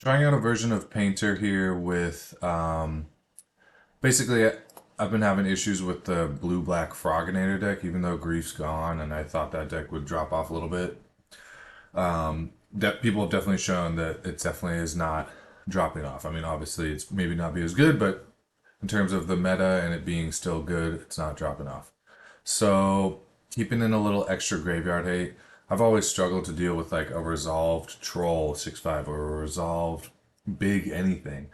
Trying out a version of Painter here with basically I've been having issues with the blue-black Froginator deck, even though Grief's gone, and I thought that deck would drop off a little bit. That people have definitely shown that it definitely is not dropping off. I mean, obviously it's maybe not be as good, but in terms of the meta and it being still good, it's not dropping off. So keeping in a little extra graveyard hate. I've always struggled to deal with like a resolved troll 6/5 or a resolved big anything,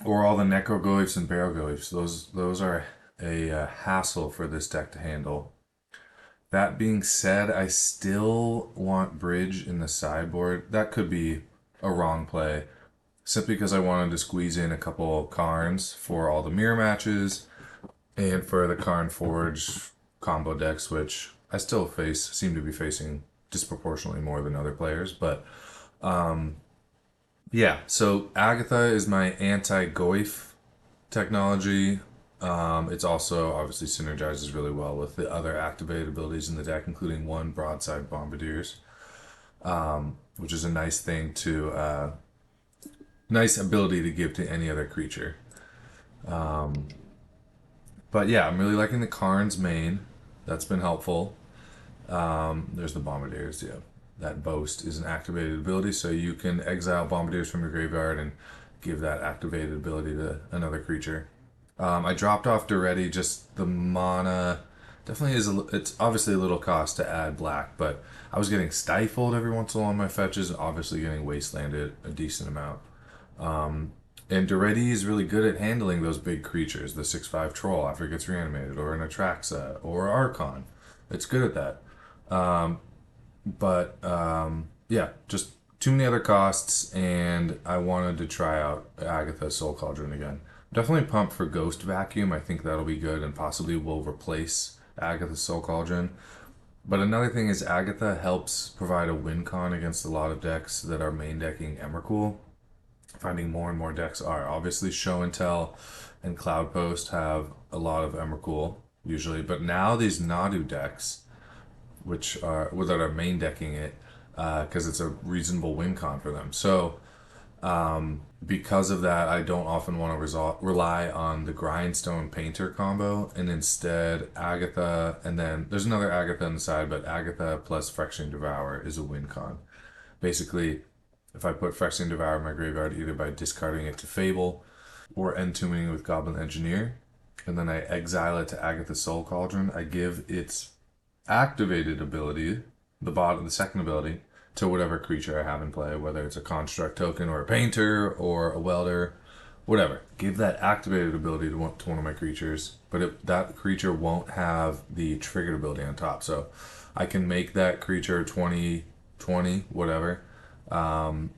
or all the necrogoyfs and barogoyfs. Those are a hassle for this deck to handle. That being said, I still want bridge in the sideboard. That could be a wrong play, simply because I wanted to squeeze in a couple Karns for all the mirror matches and for the Karn Forge combo decks, which I still seem to be facing disproportionately more than other players. But yeah, so Agatha is my anti-Goyf technology. It's also obviously synergizes really well with the other activated abilities in the deck, including one Broadside Bombardiers, which is a nice thing to, nice ability to give to any other creature. But yeah, I'm really liking the Karn's main. That's been helpful. There's the Bombardiers, yeah. That boast is an activated ability, so you can exile Bombardiers from your graveyard and give that activated ability to another creature. I dropped off Duretti, just the mana definitely is, it's obviously a little cost to add black, but I was getting stifled every once in a while on my fetches, and obviously getting wastelanded a decent amount. And Duretti is really good at handling those big creatures, the 6/5 troll after it gets reanimated, or an Atraxa, or Archon. It's good at that. But yeah, just too many other costs, and I wanted to try out Agatha Soul Cauldron again. Definitely pumped for Ghost Vacuum. I think that'll be good and possibly will replace Agatha Soul Cauldron. But another thing is Agatha helps provide a win con against a lot of decks that are main decking Emrakul. Finding more and more decks are. Obviously, Show and Tell and Cloud Post have a lot of Emrakul usually, but now these Nadu decks, which are that are main decking it, because it's a reasonable win con for them. So because of that, I don't often want to rely on the Grindstone Painter combo, and instead Agatha, and then there's another Agatha on the side, but Agatha plus Phyrexian Devourer is a win con. Basically, if I put Phyrexian Devourer in my graveyard, either by discarding it to Fable or entombing it with Goblin Engineer, and then I exile it to Agatha Soul Cauldron, I give its activated ability, the second ability, to whatever creature I have in play, whether it's a construct token or a painter or a welder, whatever. Give that activated ability to one of my creatures, but that creature won't have the triggered ability on top. So I can make that creature 20/20, whatever, and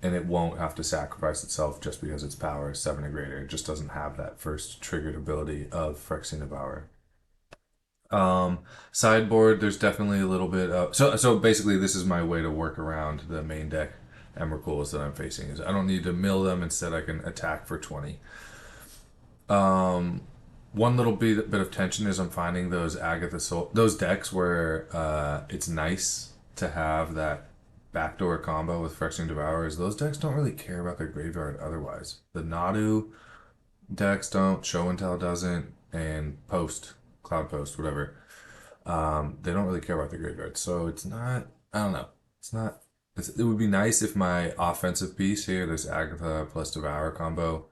it won't have to sacrifice itself just because its power is 7 or greater. It just doesn't have that first triggered ability of Phyrexian Devourer. Sideboard, there's definitely a little bit of so basically this is my way to work around the main deck Emrakuls that I'm facing. Is I don't need to mill them, instead I can attack for 20. One little bit of tension is I'm finding those those decks where it's nice to have that backdoor combo with Phyrexian Devourers. Those decks don't really care about their graveyard otherwise. The Nadu decks don't, Show and Tell doesn't, and Cloud Post, whatever. They don't really care about the graveyard, so it's not. I don't know. It's not. It would be nice if my offensive piece here, this Agatha plus Devour combo,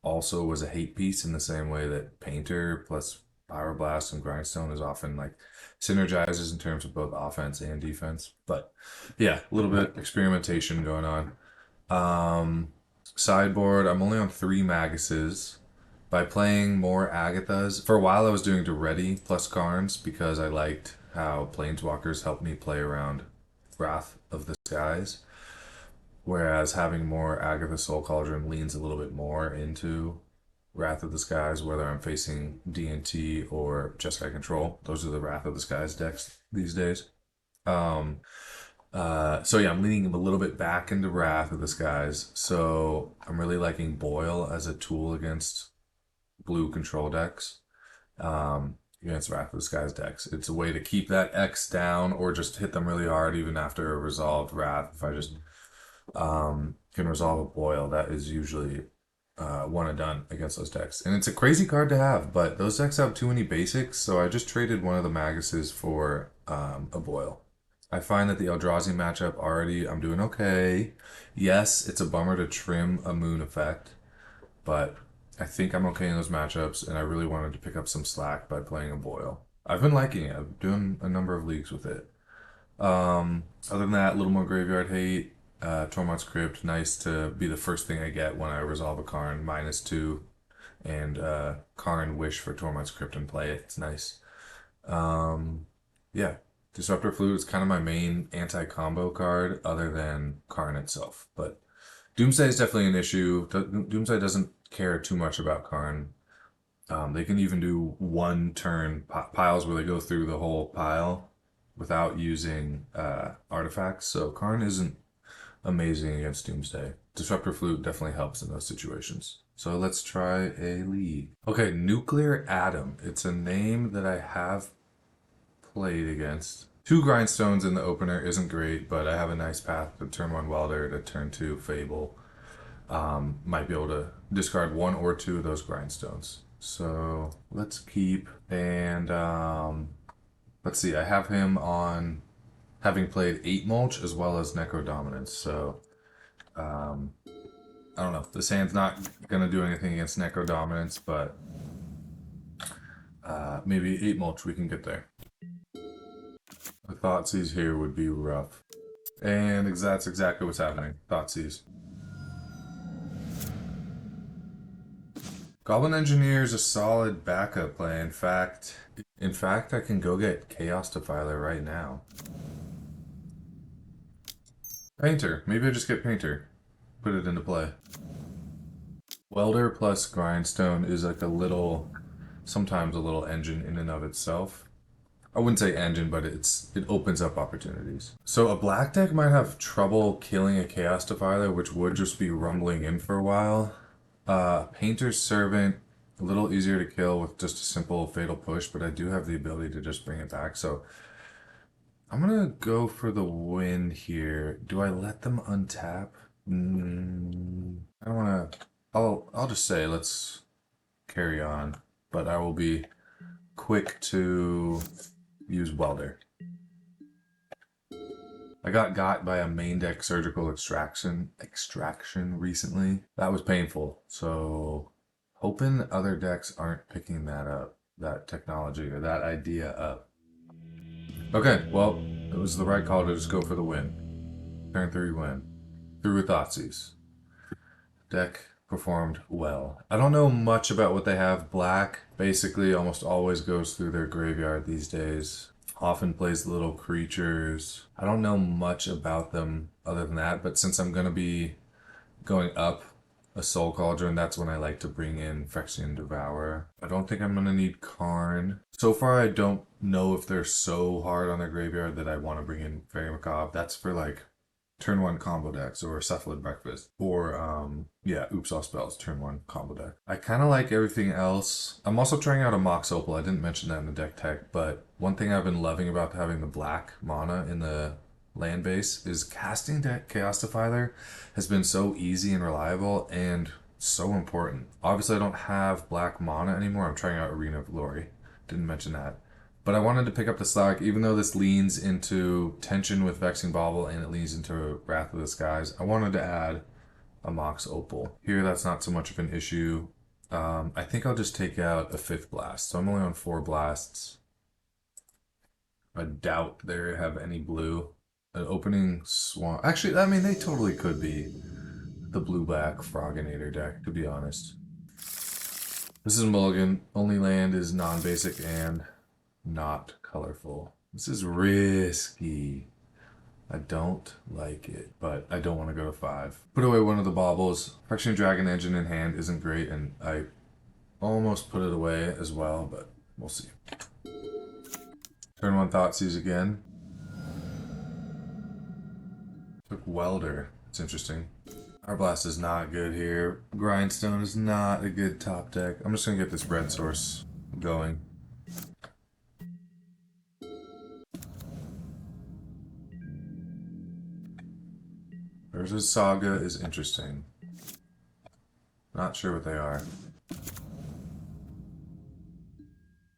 also was a hate piece in the same way that Painter plus Pyroblast and Grindstone is often like synergizes in terms of both offense and defense. But yeah, a little bit experimentation going on. Sideboard, I'm only on 3 Maguses. By playing more Agathas, for a while I was doing Duretti plus Karns because I liked how Planeswalkers helped me play around Wrath of the Skies. Whereas having more Agatha Soul Cauldron leans a little bit more into Wrath of the Skies, whether I'm facing D&T or Jeskai Control. Those are the Wrath of the Skies decks these days. So yeah, I'm leaning a little bit back into Wrath of the Skies. So I'm really liking Boil as a tool against blue control decks, against Wrath of the Skies decks. It's a way to keep that X down or just hit them really hard even after a resolved Wrath. If I just can resolve a boil, that is usually one and done against those decks. And it's a crazy card to have, but those decks have too many basics, so I just traded one of the Maguses for a boil. I find that the Eldrazi matchup already, I'm doing okay. Yes, it's a bummer to trim a moon effect, but I think I'm okay in those matchups, and I really wanted to pick up some slack by playing a boil. I've been liking it. I'm doing a number of leagues with it. Other than that, a little more graveyard hate. Tormod's Crypt, nice to be the first thing I get when I resolve a Karn, -2. And Karn Wish for Tormod's Crypt and play it. It's nice. Yeah. Disruptor Flute is kind of my main anti-combo card other than Karn itself. But Doomsday is definitely an issue. Doomsday doesn't care too much about Karn. They can even do one turn piles where they go through the whole pile without using artifacts. So Karn isn't amazing against Doomsday. Disruptor Flute definitely helps in those situations. So let's try a league. Okay, Nuclear Atom. It's a name that I have played against. 2 Grindstones in the opener isn't great, but I have a nice path to turn 1 Welder to turn 2 Fable. Might be able to discard 1 or 2 of those Grindstones. So let's keep, and let's see, I have him on having played 8 Mulch as well as Necrodominance, so I don't know. This hand's not going to do anything against Necrodominance, but maybe 8 Mulch we can get there. The Thoughtseize here would be rough. And that's exactly what's happening. Thoughtseize. Goblin Engineer is a solid backup play. In fact, I can go get Chaos Defiler right now. Painter. Maybe I just get Painter. Put it into play. Welder plus Grindstone is like a little, sometimes a little engine in and of itself. I wouldn't say engine, but it opens up opportunities. So a black deck might have trouble killing a Chaos Defiler, which would just be rumbling in for a while. Painter's Servant, a little easier to kill with just a simple Fatal Push, but I do have the ability to just bring it back. So I'm gonna go for the win here. Do I let them untap? I don't wanna. I'll just say let's carry on, but I will be quick to use Welder. I got by a main deck surgical extraction recently. That was painful. So hoping other decks aren't picking that up, that technology or that idea up. Okay, well, it was the right call to just go for the win. Turn 3 win. Through Thoughtseize. Deck performed well. I don't know much about what they have. Black basically almost always goes through their graveyard these days. Often plays little creatures. I don't know much about them other than that, but since I'm going to be going up a Soul Cauldron, that's when I like to bring in Phyrexian Devourer. I don't think I'm going to need Karn. So far, I don't know if they're so hard on their graveyard that I want to bring in Fairy Macabre. That's for like turn 1 combo decks or Cephalid Breakfast or Oops All Spells turn 1 combo deck. I kind of like everything else. I'm also trying out a Mox Opal. I didn't mention that in the deck tech, but one thing I've been loving about having the black mana in the land base is casting Chaos Defiler has been so easy and reliable and so important. Obviously I don't have black mana anymore. I'm trying out Arena of Glory. Didn't mention that. But I wanted to pick up the slack, even though this leans into tension with Vexing Bauble and it leans into Wrath of the Skies. I wanted to add a Mox Opal. Here, that's not so much of an issue. I think I'll just take out a 5th blast. So I'm only on 4 blasts. I doubt they have any blue. An opening swamp. Actually, I mean, they totally could be the blue-black Froginator deck, to be honest. This is Mulligan. Only land is non-basic and not colorful. This is risky. I don't like it, but I don't want to go to 5. Put away one of the baubles. Phyrexian Dragon Engine in hand isn't great, and I almost put it away as well, but we'll see. Turn 1 Thoughtseize again. Took Welder. It's interesting. Pyroblast is not good here. Grindstone is not a good top deck. I'm just going to get this red source going. Urza's Saga is interesting. Not sure what they are.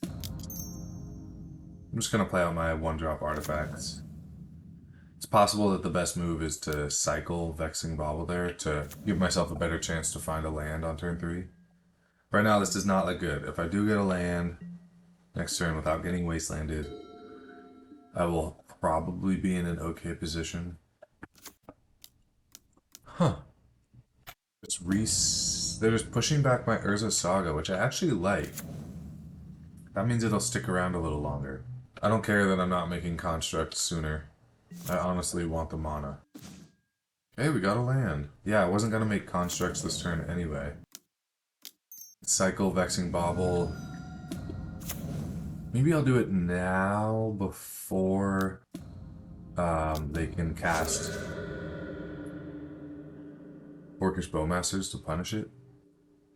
I'm just gonna play out my 1-drop artifacts. It's possible that the best move is to cycle Vexing Bauble there to give myself a better chance to find a land on turn 3. Right now, this does not look good. If I do get a land next turn without getting wastelanded, I will probably be in an okay position. Huh. They're just pushing back my Urza Saga, which I actually like. That means it'll stick around a little longer. I don't care that I'm not making constructs sooner. I honestly want the mana. Hey, we got a land. Yeah, I wasn't gonna make constructs this turn anyway. Cycle Vexing Bauble. Maybe I'll do it now before they can cast Orcish Bowmasters to punish it.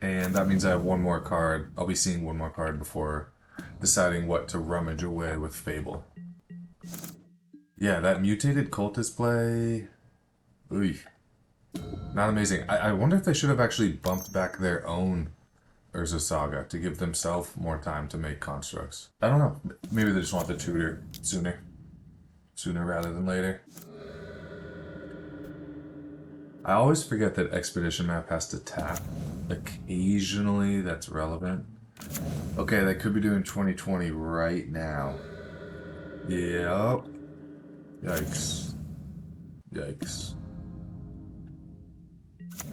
And that means I have one more card. I'll be seeing one more card before deciding what to rummage away with Fable. Yeah, that mutated cultist play... Ooh. Not amazing. I wonder if they should have actually bumped back their own Urza Saga to give themselves more time to make constructs. I don't know. Maybe they just want the tutor sooner. Sooner rather than later. I always forget that Expedition Map has to tap. Occasionally that's relevant. Okay, they could be doing 2020 right now. Yep. Yikes. Yikes.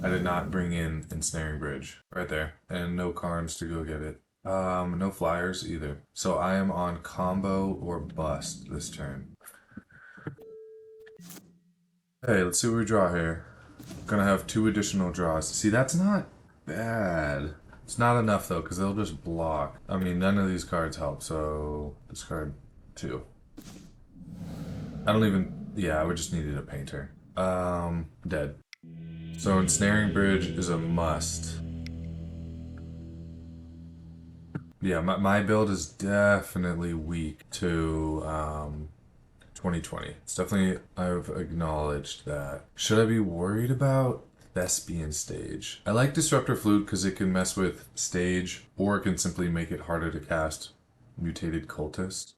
I did not bring in Ensnaring Bridge. Right there. And no Karns to go get it. No flyers either. So I am on combo or bust this turn. Hey, let's see what we draw here. Gonna have 2 additional draws. See, that's not bad. It's not enough though, because they'll just block. I mean, none of these cards help, so discard 2. I don't even... Yeah, I would just needed a painter. Dead. So Ensnaring Bridge is a must. Yeah, my build is definitely weak to 2020. It's definitely, I've acknowledged that. Should I be worried about Thespian Stage? I like Disruptor Flute because it can mess with Stage, or it can simply make it harder to cast Mutated Cultist.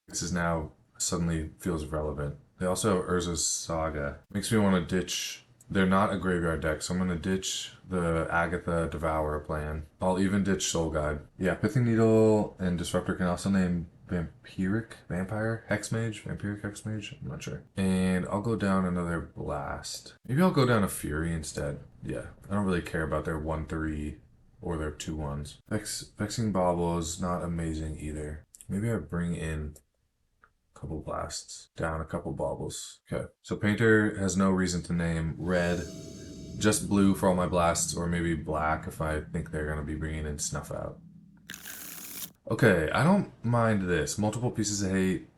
This is now suddenly feels relevant. They also have Urza's Saga. Makes me want to ditch... They're not a graveyard deck, so I'm going to ditch the Agatha Devourer plan. I'll even ditch Soul Guide. Yeah, Pithing Needle and Disruptor can also name Vampiric Hexmage? Vampiric Hexmage? I'm not sure. And I'll go down another Blast. Maybe I'll go down a Fury instead. Yeah, I don't really care about their 1/3 or their 2/1s. Vexing Bauble is not amazing either. Maybe I bring in couple blasts, down a couple baubles. Okay, so Painter has no reason to name red, just blue for all my blasts, or maybe black if I think they're going to be bringing in Snuff Out. Okay, I don't mind this. Multiple pieces of hate.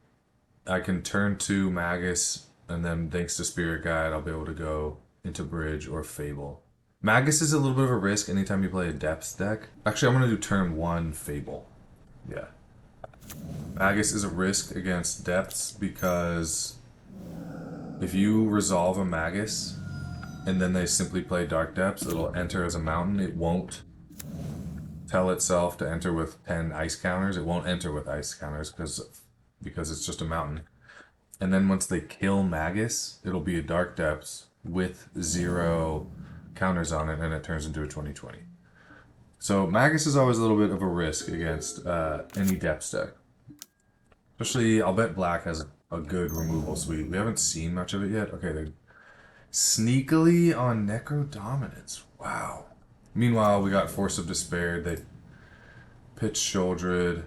I can turn to Magus, and then thanks to Spirit Guide, I'll be able to go into Bridge or Fable. Magus is a little bit of a risk anytime you play a Depths deck. Actually, I'm going to do turn 1 Fable. Yeah. Magus is a risk against Depths because if you resolve a Magus and then they simply play Dark Depths, it'll enter as a mountain. It won't tell itself to enter with 10 ice counters. It won't enter with ice counters because it's just a mountain. And then once they kill Magus, it'll be a Dark Depths with 0 counters on it, and it turns into a 20/20. So Magus is always a little bit of a risk against any Depths deck. Especially, I'll bet Black has a good removal suite. We haven't seen much of it yet. Okay, they're sneakily on Necrodominance. Wow. Meanwhile, we got Force of Despair. They pitched Sheoldred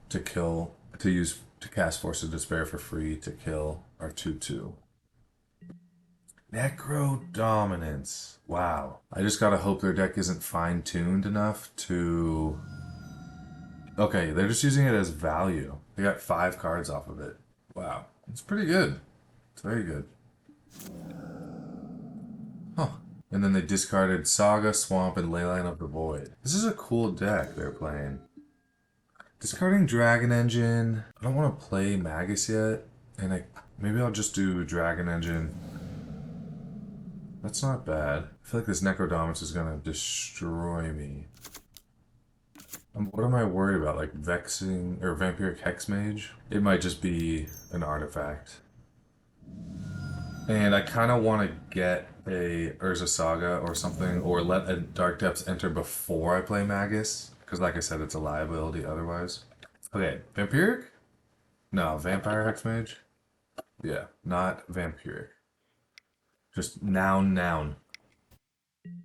to cast Force of Despair for free to kill our 2/2. Necrodominance. Wow. I just gotta hope their deck isn't fine-tuned enough to... Okay, they're just using it as value. They got 5 cards off of it. Wow. It's pretty good. It's very good. Huh. And then they discarded Saga, Swamp, and Leyline of the Void. This is a cool deck they're playing. Discarding Dragon Engine. I don't want to play Magus yet. And maybe I'll just do Dragon Engine That's not bad. I feel like this Necrodominance is gonna destroy me. What am I worried about? Like Vexing or Vampiric Hexmage? It might just be an artifact. And I kind of want to get a Urza Saga or something, or let a Dark Depths enter before I play Magus, because like I said, it's a liability otherwise. Okay, Vampiric? No, Vampire Hexmage? Yeah, not Vampiric. Just noun.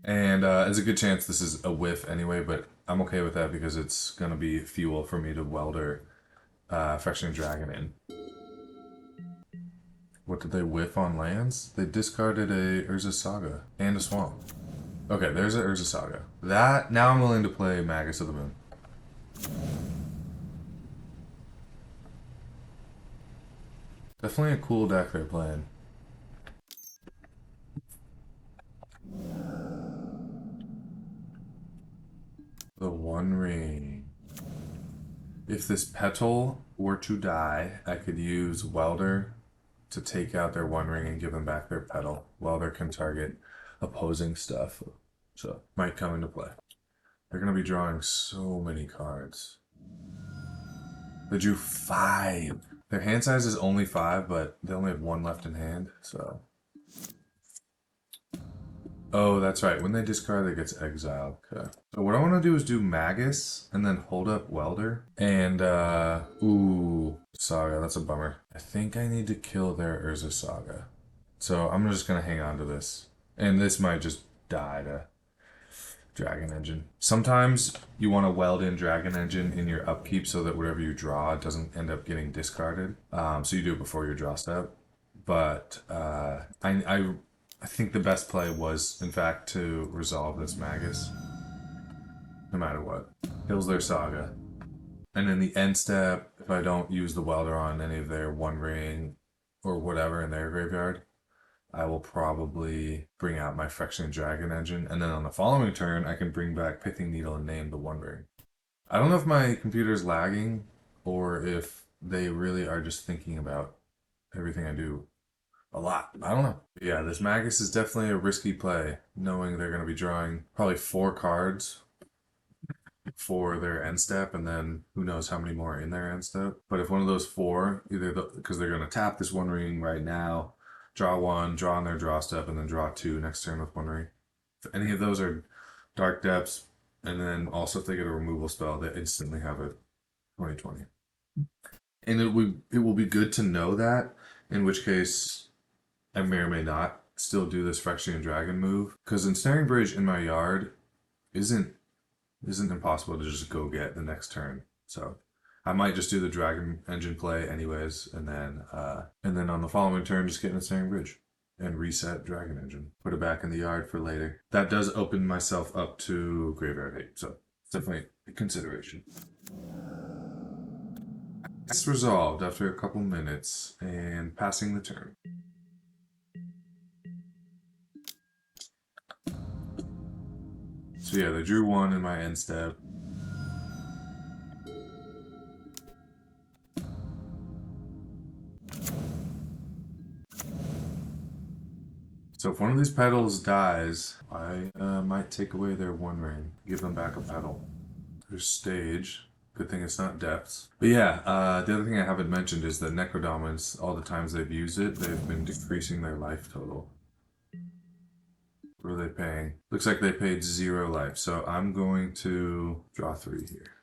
And there's a good chance this is a whiff anyway, but I'm okay with that because it's going to be fuel for me to welder Phyrexian Dragon in. What did they whiff on lands? They discarded a Urza Saga and a Swamp. Okay, there's a Urza Saga. That, now I'm willing to play Magus of the Moon. Definitely a cool deck they're playing. The One Ring. If this Petal were to die, I could use Welder to take out their One Ring and give them back their Petal. Welder can target opposing stuff, so might come into play. They're going to be drawing so many cards. They drew 5. Their hand size is only 5, but they only have 1 left in hand, so... Oh, that's right. When they discard, it gets exiled. Okay. So what I want to do is do Magus and then hold up Welder. And, ooh, Saga. That's a bummer. I think I need to kill their Urza Saga. So I'm just going to hang on to this. And this might just die to Dragon Engine. Sometimes you want to weld in Dragon Engine in your upkeep so that whatever you draw doesn't end up getting discarded. So you do it before your draw step. But I think the best play was, in fact, to resolve this Magus. No matter what. Kills their Saga. And in the end step, if I don't use the Welder on any of their One Ring or whatever in their graveyard, I will probably bring out my Phyrexian Dragon Engine. And then on the following turn, I can bring back Pithing Needle and name the One Ring. I don't know if my computer's lagging or if they really are just thinking about everything I do a lot. I don't know. Yeah, this Magus is definitely a risky play, knowing they're going to be drawing probably 4 cards for their end step, and then who knows how many more in their end step. But if one of those 4, either because they're going to tap this One Ring right now, draw 1, draw on their draw step, and then draw 2 next turn with One Ring. If any of those are Dark Depths, and then also if they get a removal spell, they instantly have a 20/20. And it will be good to know that, in which case I may or may not still do this Phyrexian Dragon move, because Ensnaring Bridge in my yard isn't impossible to just go get the next turn. So I might just do the Dragon Engine play anyways, and then on the following turn just get an Ensnaring Bridge and reset Dragon Engine, put it back in the yard for later. That does open myself up to Graveyard Hate, so it's definitely a consideration. It's resolved after a couple minutes and passing the turn. So yeah, they drew 1 in my end step. So if one of these petals dies, I might take away their One Ring, give them back a petal. There's Stage. Good thing it's not Depths. But yeah, the other thing I haven't mentioned is that Necrodominance, all the times they've used it, they've been decreasing their life total. What are they paying? Looks like they paid 0 life, so I'm going to draw 3 here.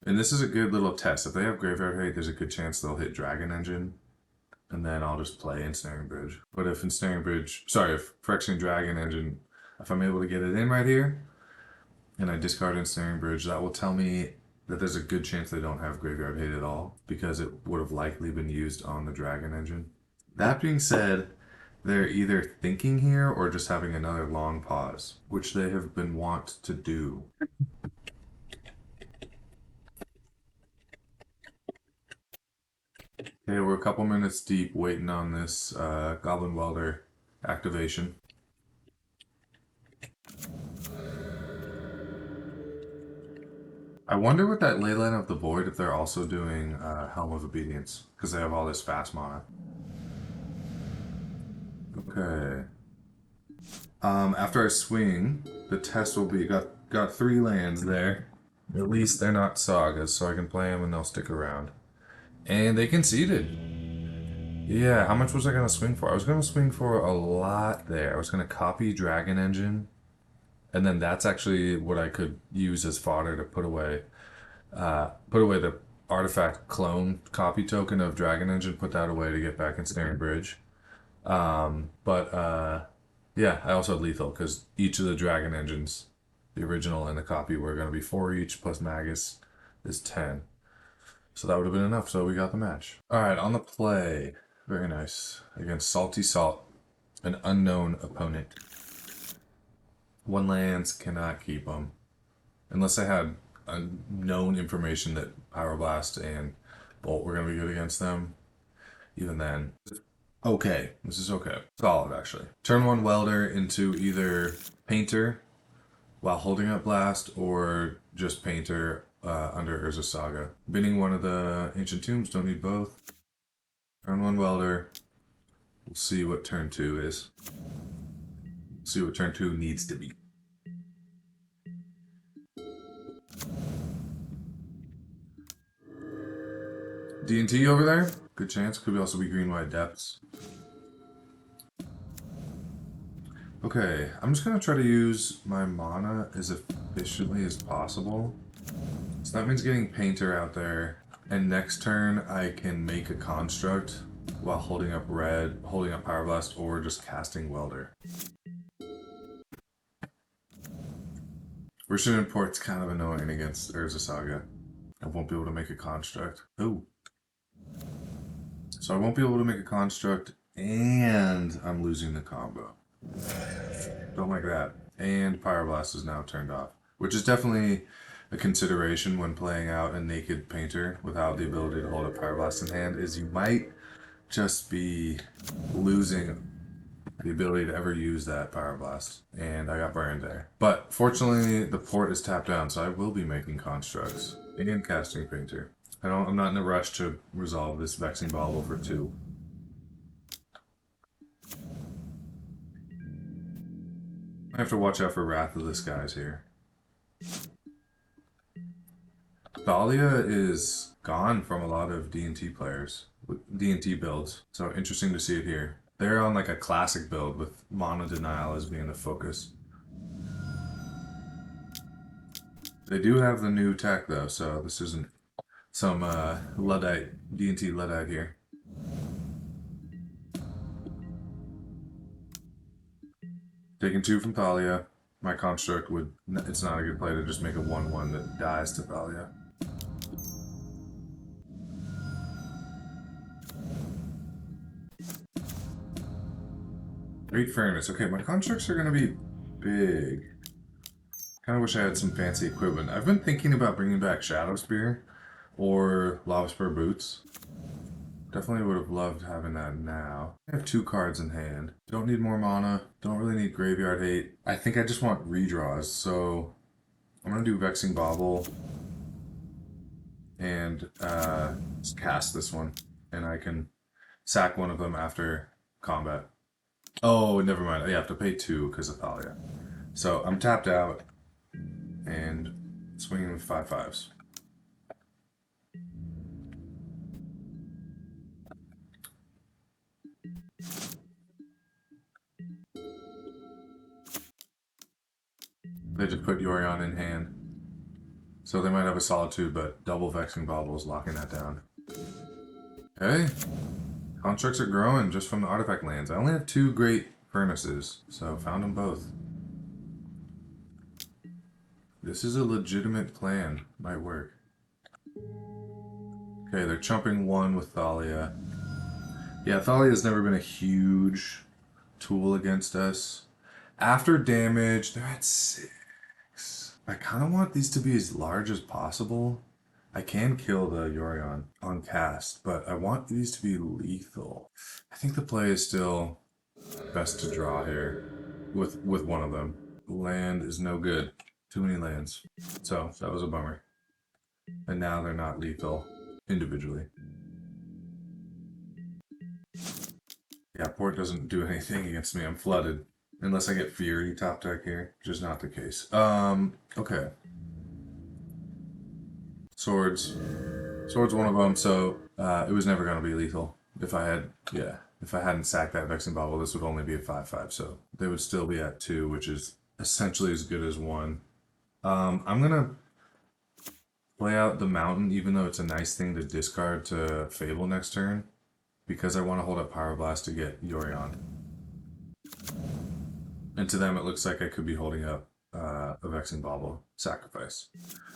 And this is a good little test. If they have Graveyard Hate, there's a good chance they'll hit Dragon Engine, and then I'll just play Ensnaring Bridge. But if Phyrexian Dragon Engine, if I'm able to get it in right here, and I discard Ensnaring Bridge, that will tell me that there's a good chance they don't have Graveyard Hate at all, because it would have likely been used on the Dragon Engine. That being said, they're either thinking here or just having another long pause, which they have been wont to do. Okay, we're a couple minutes deep waiting on this Goblin Welder activation. I wonder with that Leyline of the Void if they're also doing Helm of Obedience, because they have all this fast mana. Okay. After I swing, the test will be got 3 lands there. At least they're not sagas, so I can play them and they'll stick around. And they conceded. Yeah, how much was I gonna swing for? I was gonna swing for a lot there. I was gonna copy Dragon Engine, and then that's actually what I could use as fodder to put away the artifact clone copy token of Dragon Engine. Put that away to get back in Snaring Bridge. But yeah, I also had lethal because each of the Dragon Engines, the original and the copy, were gonna be 4 each plus Magus is 10. So that would have been enough. So we got the match. All right, on the play. Very nice. Against Salty Salt, an unknown opponent. 1 lands, cannot keep them. Unless I had known information that Pyroblast and Bolt were going to be good against them. Even then. Okay. This is okay. Solid, actually. Turn 1 Welder into either Painter while holding up Blast or just Painter under Urza Saga. Binning one of the Ancient Tombs, don't need both. Turn 1 Welder. We'll see what turn 2 is. See what turn 2 needs to be. D&T over there? Good chance. Could also be Green-White Depths. Okay, I'm just going to try to use my mana as efficiently as possible. So that means getting Painter out there. And next turn, I can make a construct while holding up red, holding up Pyroblast, or just casting Welder. Rishon Import's kind of annoying against Urza Saga. I won't be able to make a construct. Oh. So I won't be able to make a construct, and I'm losing the combo. Don't like that. And Pyroblast is now turned off, which is definitely a consideration when playing out a naked Painter without the ability to hold a Pyroblast in hand, is you might just be losing the ability to ever use that Pyroblast. And I got burned there. But fortunately, the port is tapped down, so I will be making constructs and casting Painter. I'm not in a rush to resolve this Vexing Bauble for 2. I have to watch out for Wrath of the Skies here. Thalia is gone from a lot of D&T players, D&T builds, so interesting to see it here. They're on like a classic build with Mana Denial as being the focus. They do have the new tech though, so this isn't some Luddite, D&T Luddite here. Taking 2 from Thalia. My construct would, it's not a good play to just make a 1/1 that dies to Thalia. Great Furnace. Okay, my constructs are going to be big. Kind of wish I had some fancy equipment. I've been thinking about bringing back Shadow Spear or Lava Spur Boots. Definitely would have loved having that now. I have 2 cards in hand. Don't need more mana. Don't really need Graveyard Hate. I think I just want redraws, so I'm going to do Vexing Bauble and just cast this one. And I can sack one of them after combat. Oh, never mind. I have to pay 2 because of Thalia. So I'm tapped out and swinging with 5/5s. They just put Yorion in hand. So they might have a Solitude, but double Vexing Bauble is locking that down. Okay. Constructs are growing just from the artifact lands. I only have 2 Great Furnaces, so found them both. This is a legitimate plan. Might work. Okay, they're chumping 1 with Thalia. Yeah, Thalia has never been a huge tool against us. After damage, they're at 6. I kind of want these to be as large as possible. I can kill the Yorion on cast, but I want these to be lethal. I think the play is still best to draw here with one of them. Land is no good. Too many lands. So that was a bummer. And now they're not lethal individually. Yeah, port doesn't do anything against me. I'm flooded. Unless I get Fury top deck here, which is not the case. Okay. Swords. Swords one of them, so it was never going to be lethal. If I had, yeah, if I hadn't sacked that Vexing Bobble, this would only be a 5/5, so they would still be at 2, which is essentially as good as 1. I'm going to play out the Mountain, even though it's a nice thing to discard to Fable next turn, because I want to hold up Pyroblast to get Yorion. And to them, it looks like I could be holding up a Vexing Bauble sacrifice.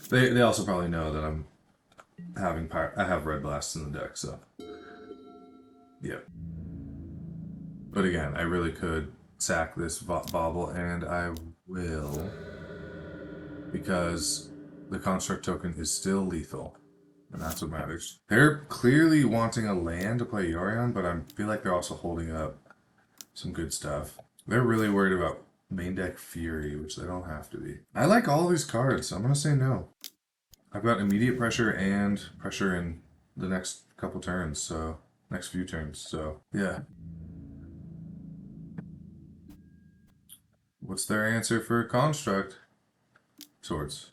They also probably know that I'm having I have Red Blasts in the deck, so yeah. But again, I really could sack this Bauble, and I will, because the Construct token is still lethal, and that's what matters. They're clearly wanting a land to play Yorion, but I feel like they're also holding up some good stuff. They're really worried about main deck Fury, which they don't have to be. I like all these cards, so I'm going to say no. I've got immediate pressure and pressure in the next couple turns, so next few turns, so yeah. What's their answer for Construct? Swords.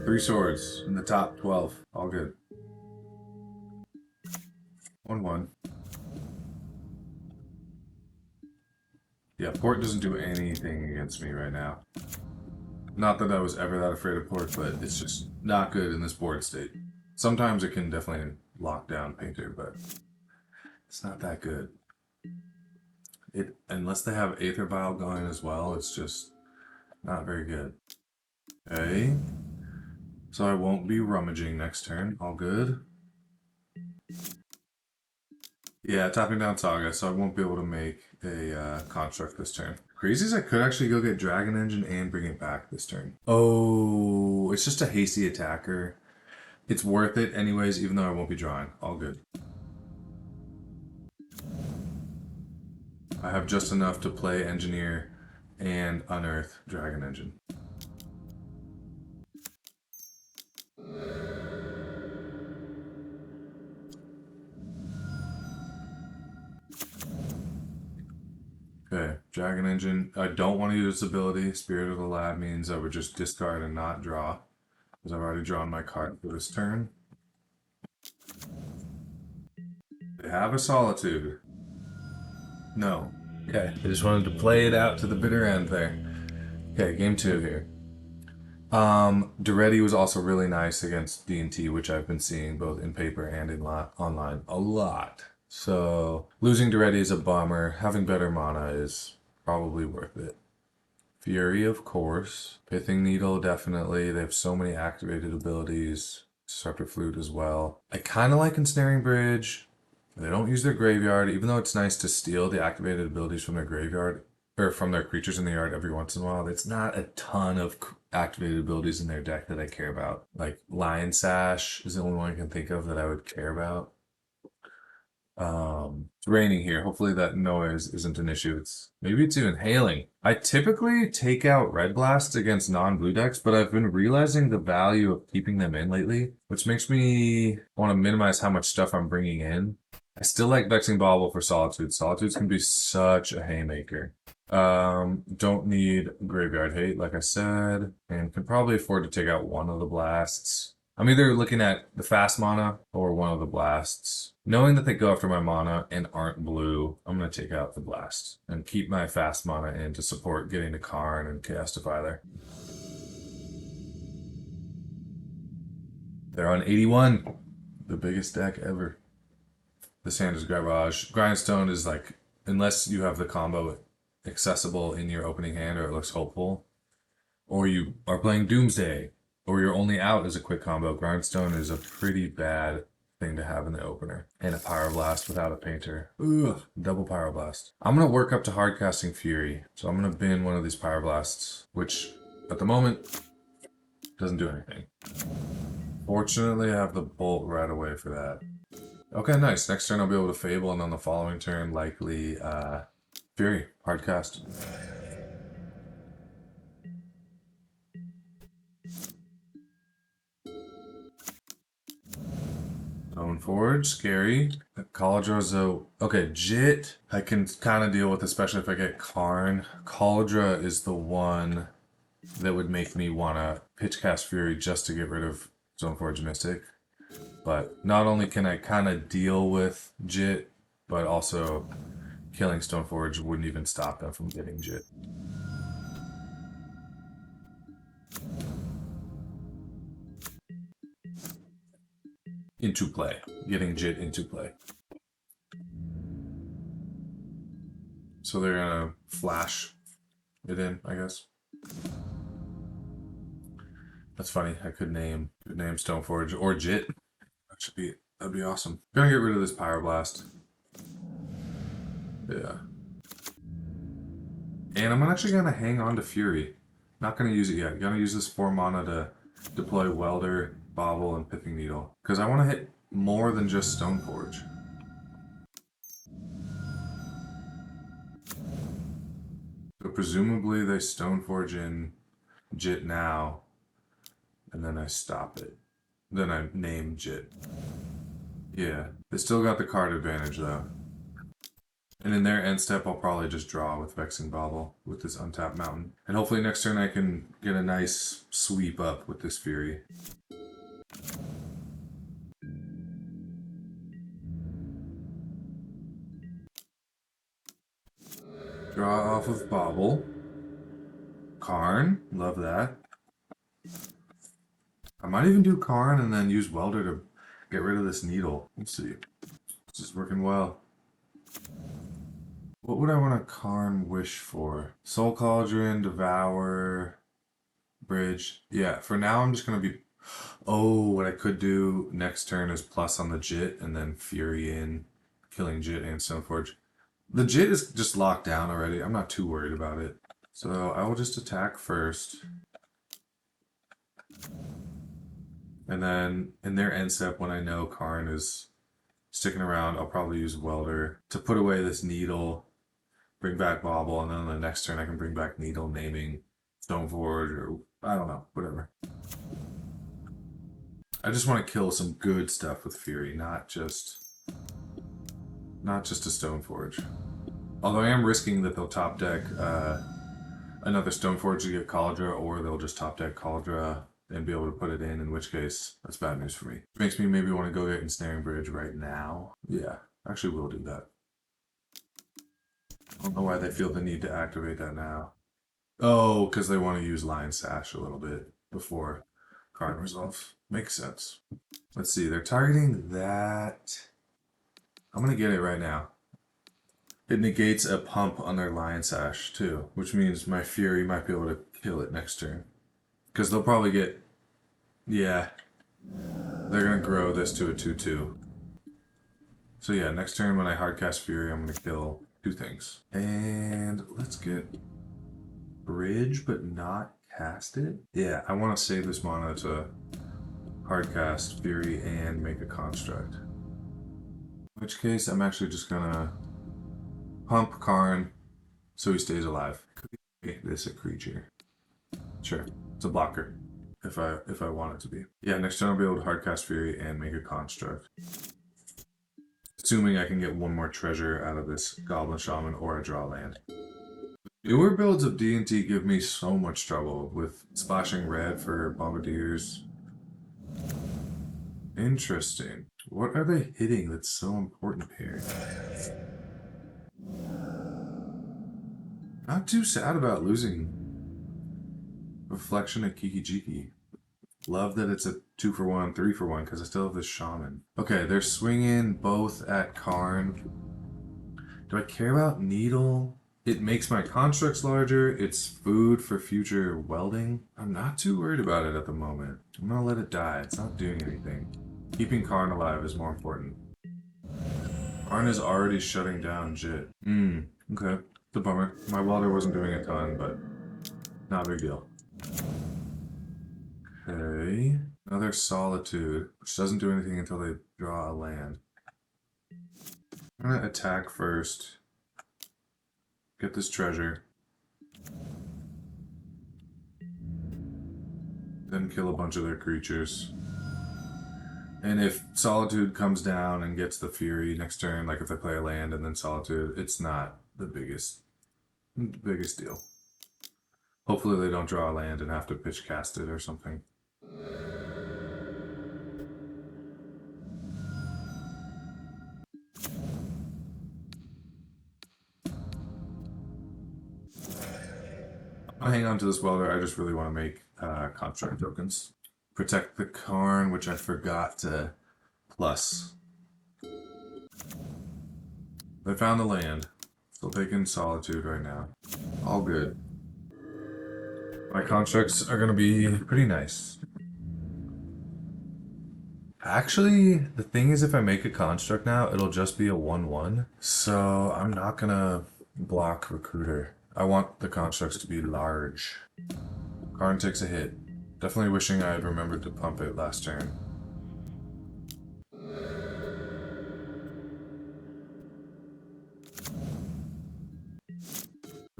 3 swords in the top 12. All good. 1/1. Yeah, Port doesn't do anything against me right now. Not that I was ever that afraid of Port, but it's just not good in this board state. Sometimes it can definitely lock down Painter, but it's not that good. Unless they have Aether Vial going as well, it's just not very good. Okay. So I won't be rummaging next turn. All good. Yeah, tapping down Saga, so I won't be able to make a Construct this turn. Crazy is I could actually go get Dragon Engine and bring it back this turn. Oh, it's just a hasty attacker. It's worth it anyways, even though I won't be drawing. All good. I have just enough to play Engineer and unearth Dragon Engine. Okay, Dragon Engine. I don't want to use this ability. Spirit of the Lab means I would just discard and not draw, because I've already drawn my card for this turn. They have a Solitude. No. Okay, I just wanted to play it out to the bitter end there. Okay, game 2 here. Duretti was also really nice against D&T, which I've been seeing both in paper and in online a lot. So losing Duretti is a bummer. Having better mana is probably worth it. Fury, of course. Pithing Needle, definitely. They have so many activated abilities. Disruptive Flute as well. I kind of like Ensnaring Bridge. They don't use their graveyard, even though it's nice to steal the activated abilities from their graveyard, or from their creatures in the yard every once in a while. It's not a ton of activated abilities in their deck that I care about. Like Lion Sash is the only one I can think of that I would care about. It's raining here. Hopefully that noise isn't an issue. Maybe it's even hailing. I typically take out Red Blast against non-blue decks, but I've been realizing the value of keeping them in lately, which makes me want to minimize how much stuff I'm bringing in. I still like Vexing Bauble for Solitude. Solitudes can be such a haymaker. Don't need Graveyard Hate, like I said, and can probably afford to take out one of the blasts. I'm either looking at the fast mana or one of the blasts. Knowing that they go after my mana and aren't blue, I'm going to take out the blast and keep my fast mana in to support getting to Karn and Chaos Defiler. They're on 81. The biggest deck ever. This hand is garbage. Grindstone is like, unless you have the combo accessible in your opening hand or it looks hopeful, or you are playing Doomsday, or your only out is a quick combo, Grindstone is a pretty bad thing to have in the opener. And a Pyroblast without a Painter. Ugh, double Pyroblast. I'm going to work up to hardcasting Fury, so I'm going to bin one of these Pyroblasts, which at the moment doesn't do anything. Fortunately, I have the Bolt right away for that. Okay, nice. Next turn I'll be able to Fable, and on the following turn, likely Fury, hardcast. Stoneforge, scary. Cauldra's okay, Jit, I can kind of deal with, especially if I get Karn. Cauldron is the one that would make me want to pitch cast Fury just to get rid of Stoneforge Mystic. But not only can I kind of deal with Jit, but also killing Stoneforge wouldn't even stop them from getting Jit. Into play. Getting Jit into play. So they're gonna flash it in, I guess. That's funny. I could name Stoneforge or Jit. That'd be awesome. Gonna get rid of this Pyroblast. Yeah. And I'm actually gonna hang on to Fury. Not gonna use it yet. Gonna use this 4 mana to deploy Welder, Bobble, and Pithing Needle. Because I want to hit more than just Stoneforge. So presumably they Stoneforge in Jit now, and then I stop it. Then I name Jit. Yeah, they still got the card advantage though. And in their end step, I'll probably just draw with Vexing Bobble with this untapped mountain. And hopefully next turn I can get a nice sweep up with this Fury. Draw off of Bobble. Karn, love that. I might even do Karn and then use Welder to get rid of this needle. Let's see. This is working well. What would I want a Karn wish for? Soul Cauldron, Devour, Bridge. Yeah, for now I'm just going to be... Oh, what I could do next turn is plus on the Jit and then Fury in, killing Jit and Stoneforge. The Jit is just locked down already. I'm not too worried about it. So I will just attack first. And then in their end step, when I know Karn is sticking around, I'll probably use Welder to put away this needle, bring back Bobble, and then on the next turn I can bring back Needle, naming Stoneforge, or I don't know, whatever. I just want to kill some good stuff with Fury, not just a Stoneforge. Although I am risking that they'll top deck another Stoneforge to get Cauldron, or they'll just top deck Cauldron and be able to put it in which case, that's bad news for me. Makes me maybe want to go get Ensnaring Bridge right now. Yeah, actually we'll do that. I don't know why they feel the need to activate that now. Oh, because they want to use Lion Sash a little bit before Karn resolves. Makes sense. Let's see, they're targeting that. I'm going to get it right now. It negates a pump on their Lion Sash too, which means my Fury might be able to kill it next turn. Because they'll probably get... Yeah. They're going to grow this to a 2/2. So yeah, next turn when I hardcast Fury, I'm going to kill 2 things. And let's get Bridge, but not cast it. Yeah, I want to save this mana to hardcast Fury and make a construct. In which case, I'm actually just going to pump Karn so he stays alive. Could make this a creature. Sure, it's a blocker. If I want it to be. Yeah, next turn I'll be able to hardcast Fury and make a construct. Assuming I can get 1 more treasure out of this Goblin Shaman or I draw land. Newer builds of D&T give me so much trouble with splashing red for Bombardiers. Interesting. What are they hitting that's so important here? Not too sad about losing Reflection of Kiki Jiki. Love that it's a 2-for-1, 3-for-1, because I still have this Shaman. Okay, they're swinging both at Karn. Do I care about Needle? It makes my constructs larger. It's food for future welding. I'm not too worried about it at the moment. I'm gonna let it die. It's not doing anything. Keeping Karn alive is more important. Karn is already shutting down Jit. Okay. It's a bummer. My welder wasn't doing a ton, but not a big deal. Okay. Another Solitude, which doesn't do anything until they draw a land. I'm gonna attack first. Get this treasure. Then kill a bunch of their creatures. And if Solitude comes down and gets the Fury next turn, like if they play a land and then Solitude, it's not the biggest deal. Hopefully they don't draw a land and have to pitch cast it or something. I'll hang on to this welder. I just really want to make construct tokens. Protect the Karn, which I forgot to plus. They found the land. Still taking Solitude right now. All good. My constructs are going to be pretty nice. Actually, the thing is if I make a construct now, it'll just be a 1/1. So I'm not going to block Recruiter. I want the constructs to be large. Karn takes a hit. Definitely wishing I had remembered to pump it last turn.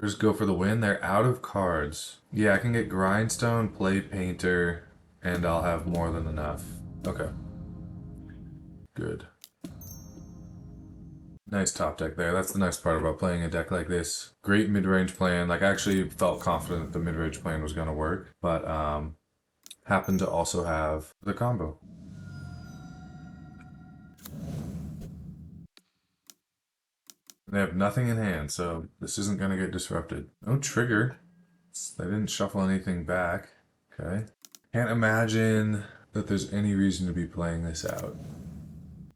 Just go for the win. They're out of cards. Yeah, I can get Grindstone, play Painter, and I'll have more than enough. Okay. Good. Nice top deck there. That's the nice part about playing a deck like this. Great mid-range plan. Like, I actually felt confident that the mid-range plan was going to work, but happened to also have the combo. They have nothing in hand, so this isn't going to get disrupted. No trigger. They didn't shuffle anything back. Okay. Can't imagine that there's any reason to be playing this out.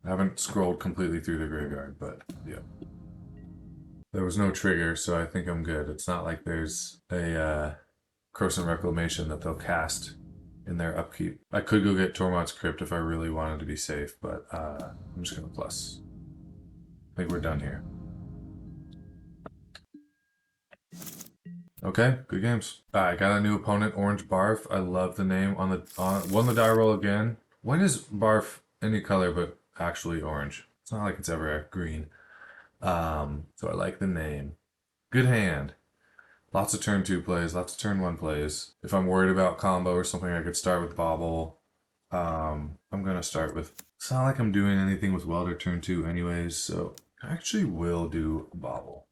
I haven't scrolled completely through the graveyard, but yeah. There was no trigger, so I think I'm good. It's not like there's a Croson Reclamation that they'll cast in their upkeep. I could go get Tormod's Crypt if I really wanted to be safe, but I'm just going to plus. I think we're done here. Okay, good games. I got a new opponent, Orange Barf. I love the name. Won the die roll again. When is Barf any color but actually orange? It's not like it's ever green. So I like the name. Good hand. Lots of turn 2 plays, lots of turn 1 plays. If I'm worried about combo or something, I could start with Bobble. I'm gonna start with... It's not like I'm doing anything with Welder turn 2 anyways, so I actually will do Bobble.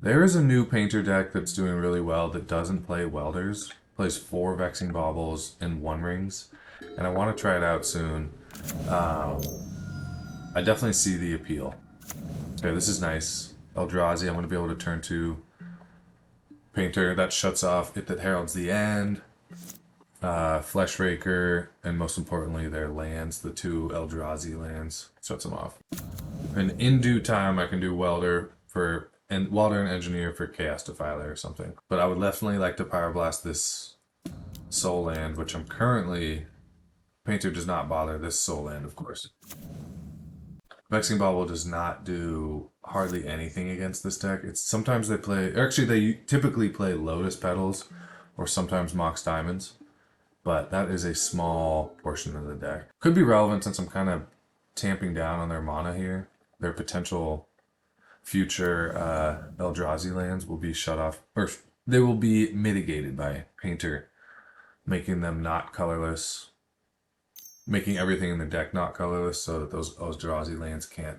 There is a new Painter deck that's doing really well that doesn't play Welders. Plays 4 Vexing Baubles and 1 Rings, and I want to try it out soon. I definitely see the appeal. Okay, this is nice. Eldrazi, I'm going to be able to turn to Painter. That shuts off it that heralds the end. Fleshraker, and most importantly their lands, the 2 Eldrazi lands, shuts them off. And in due time I can do Welder and Engineer for Chaos Defiler or something. But I would definitely like to Pyroblast this Soul Land, which I'm currently... Painter does not bother this Soul Land, of course. Vexing Bauble does not do hardly anything against this deck. It's sometimes they play... Actually, they typically play Lotus Petals or sometimes Mox Diamonds. But that is a small portion of the deck. Could be relevant since I'm kind of tamping down on their mana here. Their potential future Eldrazi lands will be shut off, or they will be mitigated by Painter, making them not colorless, making everything in the deck not colorless so that those Eldrazi lands can't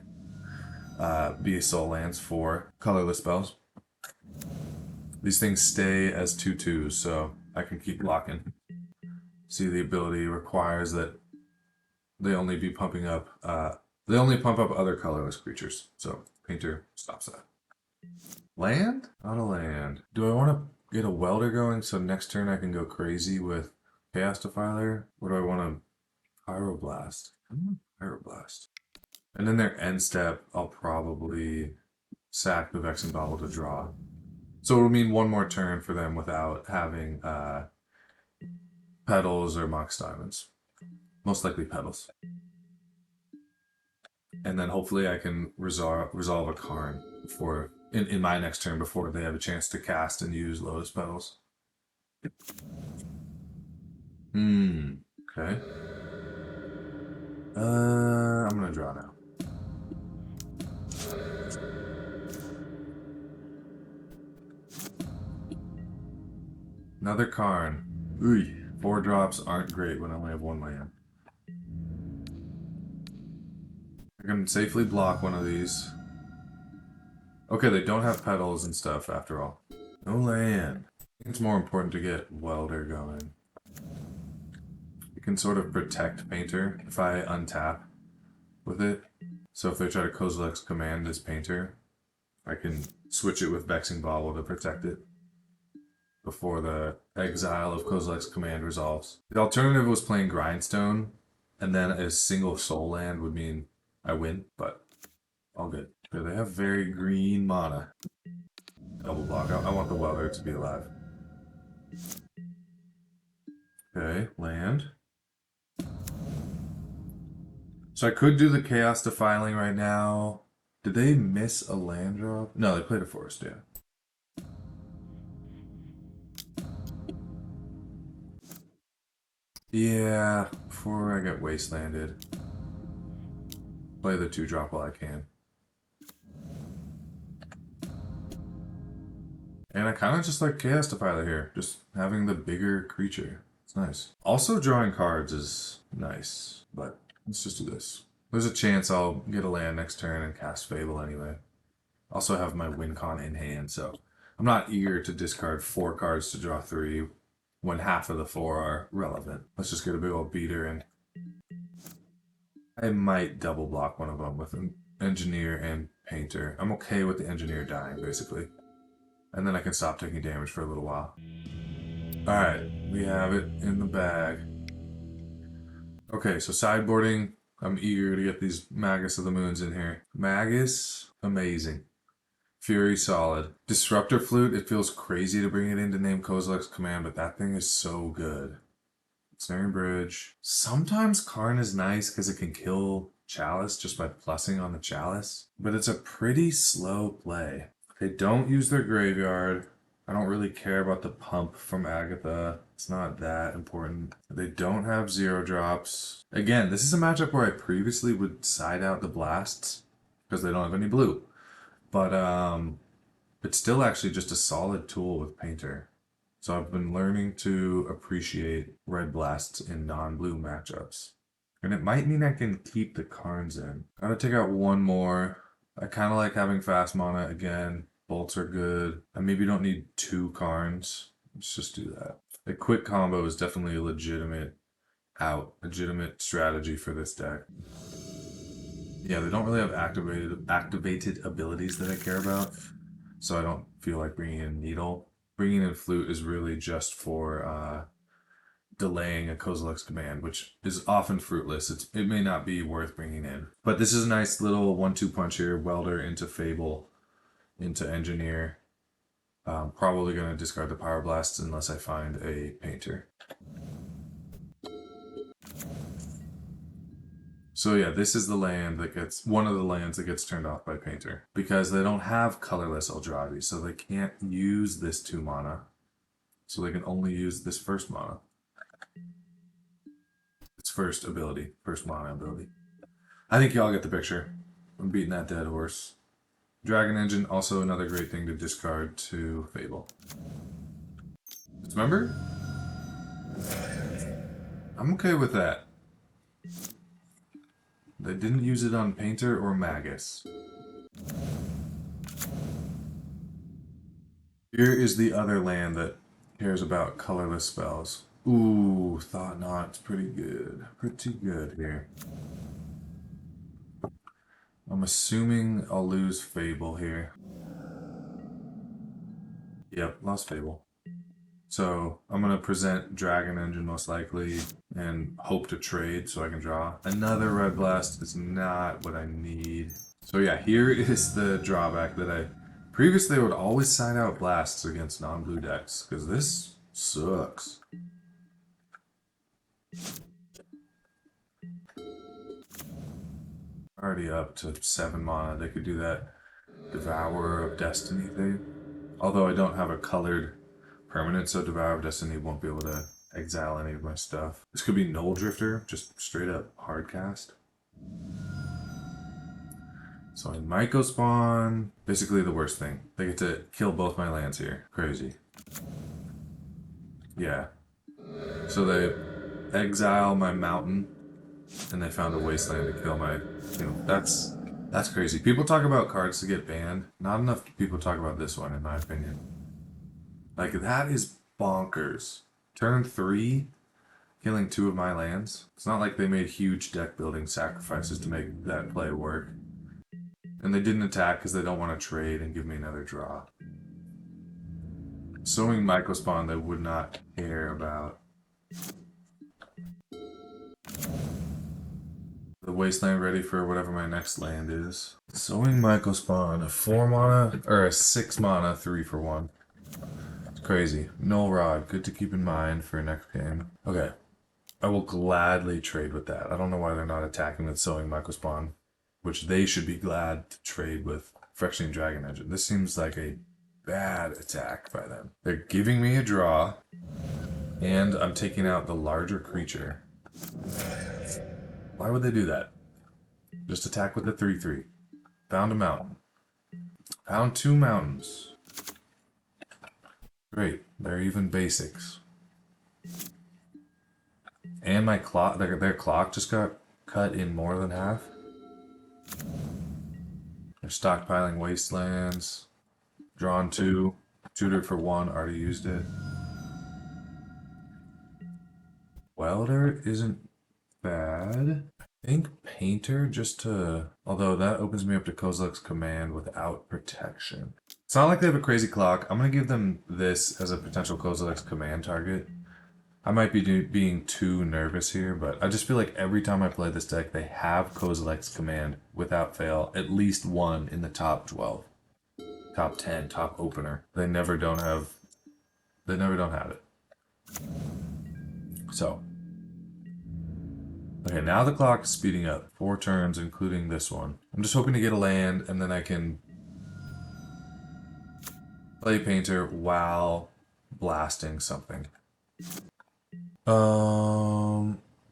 be soul lands for colorless spells. These things stay as 2/2s, so I can keep blocking. See, the ability requires that they only be pumping up, they only pump up other colorless creatures, so Painter stops that. Land? Not a land. Do I want to get a Welder going so next turn I can go crazy with Chaos Defiler? Or do I want to Pyroblast? Pyroblast. And then their end step, I'll probably sack the Vexing Bauble to draw. So it'll mean one more turn for them without having Petals or Mox Diamonds. Most likely Petals. And then hopefully I can resolve a Karn before in my next turn before they have a chance to cast and use Lotus Petals. Okay. I'm gonna draw now. Another Karn. Ooh, 4 drops aren't great when I only have 1 land. I can safely block one of these. Okay, they don't have petals and stuff after all. No land. I think it's more important to get Welder going. You can sort of protect Painter if I untap with it. So if they try to Kozilek's command this Painter, I can switch it with Vexing Bauble to protect it before the exile of Kozilek's command resolves. The alternative was playing Grindstone, and then a single soul land would mean I win, but all good. Okay, they have very green mana. Double block. I want the Welder to be alive. Okay, land. So I could do the Chaos Defiling right now. Did they miss a land drop? No, they played a forest, yeah. Yeah, before I get wastelanded. Play the 2-drop while I can. And I kind of just like Chaos Defiler here. Just having the bigger creature. It's nice. Also drawing cards is nice, but let's just do this. There's a chance I'll get a land next turn and cast Fable anyway. Also have my win con in hand, so I'm not eager to discard 4 cards to draw 3 when half of the 4 are relevant. Let's just get a big old beater and I might double block one of them with an Engineer and Painter. I'm okay with the Engineer dying, basically. And then I can stop taking damage for a little while. Alright, we have it in the bag. Okay, so sideboarding. I'm eager to get these Magus of the Moons in here. Magus, amazing. Fury, solid. Disruptor Flute, it feels crazy to bring it in to name Kozilek's command, but that thing is so good. Snaring Bridge. Sometimes Karn is nice because it can kill Chalice just by plussing on the Chalice, but it's a pretty slow play. They don't use their graveyard. I don't really care about the pump from Agatha. It's not that important. They don't have 0 drops. Again, this is a matchup where I previously would side out the blasts because they don't have any blue. But it's still actually just a solid tool with Painter. So I've been learning to appreciate red blasts in non-blue matchups. And it might mean I can keep the Karns in. I'm gonna take out one more. I kind of like having fast mana again. Bolts are good. I maybe don't need 2 Karns. Let's just do that. A quick combo is definitely a legitimate strategy for this deck. Yeah, they don't really have activated abilities that I care about, so I don't feel like bringing in Needle. Bringing in Flute is really just for delaying a Kozilek's command, which is often fruitless. It may not be worth bringing in. But this is a nice little 1-2 punch here. Welder into Fable, into Engineer. Probably going to discard the Pyroblast unless I find a Painter. So yeah, this is the land that gets, one of the lands that gets turned off by Painter. Because they don't have colorless Eldrazi, so they can't use this 2 mana. So they can only use this first mana. Its first mana ability. I think y'all get the picture. I'm beating that dead horse. Dragon Engine, also another great thing to discard to Fable. Dismember? I'm okay with that. They didn't use it on Painter or Magus. Here is the other land that cares about colorless spells. Ooh, Thought Knot's pretty good. Pretty good here. I'm assuming I'll lose Fable here. Yep, lost Fable. So I'm going to present Dragon Engine most likely and hope to trade so I can draw. Another Red Blast is not what I need. So yeah, here is the drawback that I previously would always side out blasts against non-blue decks because this sucks. Already up to 7 mana. They could do that Devourer of Destiny thing. Although I don't have a colored permanent, so Devourer of Destiny won't be able to exile any of my stuff. This could be Null Drifter, just straight up hard cast. So I might go spawn. Basically the worst thing. They get to kill both my lands here. Crazy. Yeah. So they exile my mountain And they found a wasteland to kill my, that's crazy. People talk about cards to get banned. Not enough people talk about this one, in my opinion. Like, that is bonkers. Turn 3, killing 2 of my lands. It's not like they made huge deck building sacrifices to make that play work. And they didn't attack because they don't want to trade and give me another draw. Sowing Microspawn they would not care about. The Wasteland ready for whatever my next land is. Sowing Microspawn, a 4 mana, or a 6 mana, 3 for 1. It's crazy. Null Rod, good to keep in mind for next game. Okay. I will gladly trade with that. I don't know why they're not attacking with Sowing Microspawn, which they should be glad to trade with Phyrexian Dragon Engine. This seems like a bad attack by them. They're giving me a draw, and I'm taking out the larger creature. Why would they do that? Just attack with the 3/3. Found a mountain. Found 2 mountains. Great. They're even basics. And my clock, their clock just got cut in more than half. They're stockpiling wastelands. Drawn 2. Tutored for 1, already used it. Welder isn't bad. I think Painter just to... Although that opens me up to Kozilek's Command without protection. It's not like they have a crazy clock. I'm going to give them this as a potential Kozilek's Command target. I might be being too nervous here, but I just feel like every time I play this deck, they have Kozilek's Command without fail. At least one in the top 12. Top 10, top opener. They never don't have it. So... Okay, now the clock is speeding up. 4 turns, including this one. I'm just hoping to get a land, and then I can play Painter while blasting something.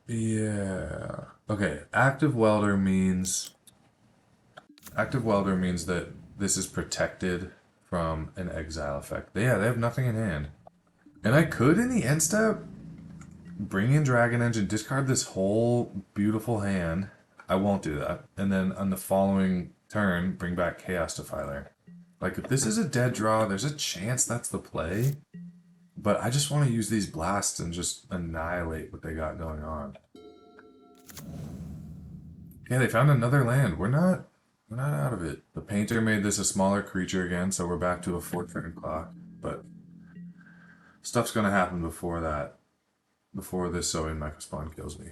Yeah. Okay, Active Welder means that this is protected from an exile effect. They have nothing in hand. And I could, in the end step, bring in Dragon Engine, discard this whole beautiful hand. I won't do that. And then on the following turn, bring back Chaos Defiler. Like, if this is a dead draw, there's a chance that's the play. But I just want to use these blasts and just annihilate what they got going on. Yeah, they found another land. We're not out of it. The Painter made this a smaller creature again, so we're back to a 4-turn clock. But stuff's gonna happen before that. Before this Sowing Microspawn kills me.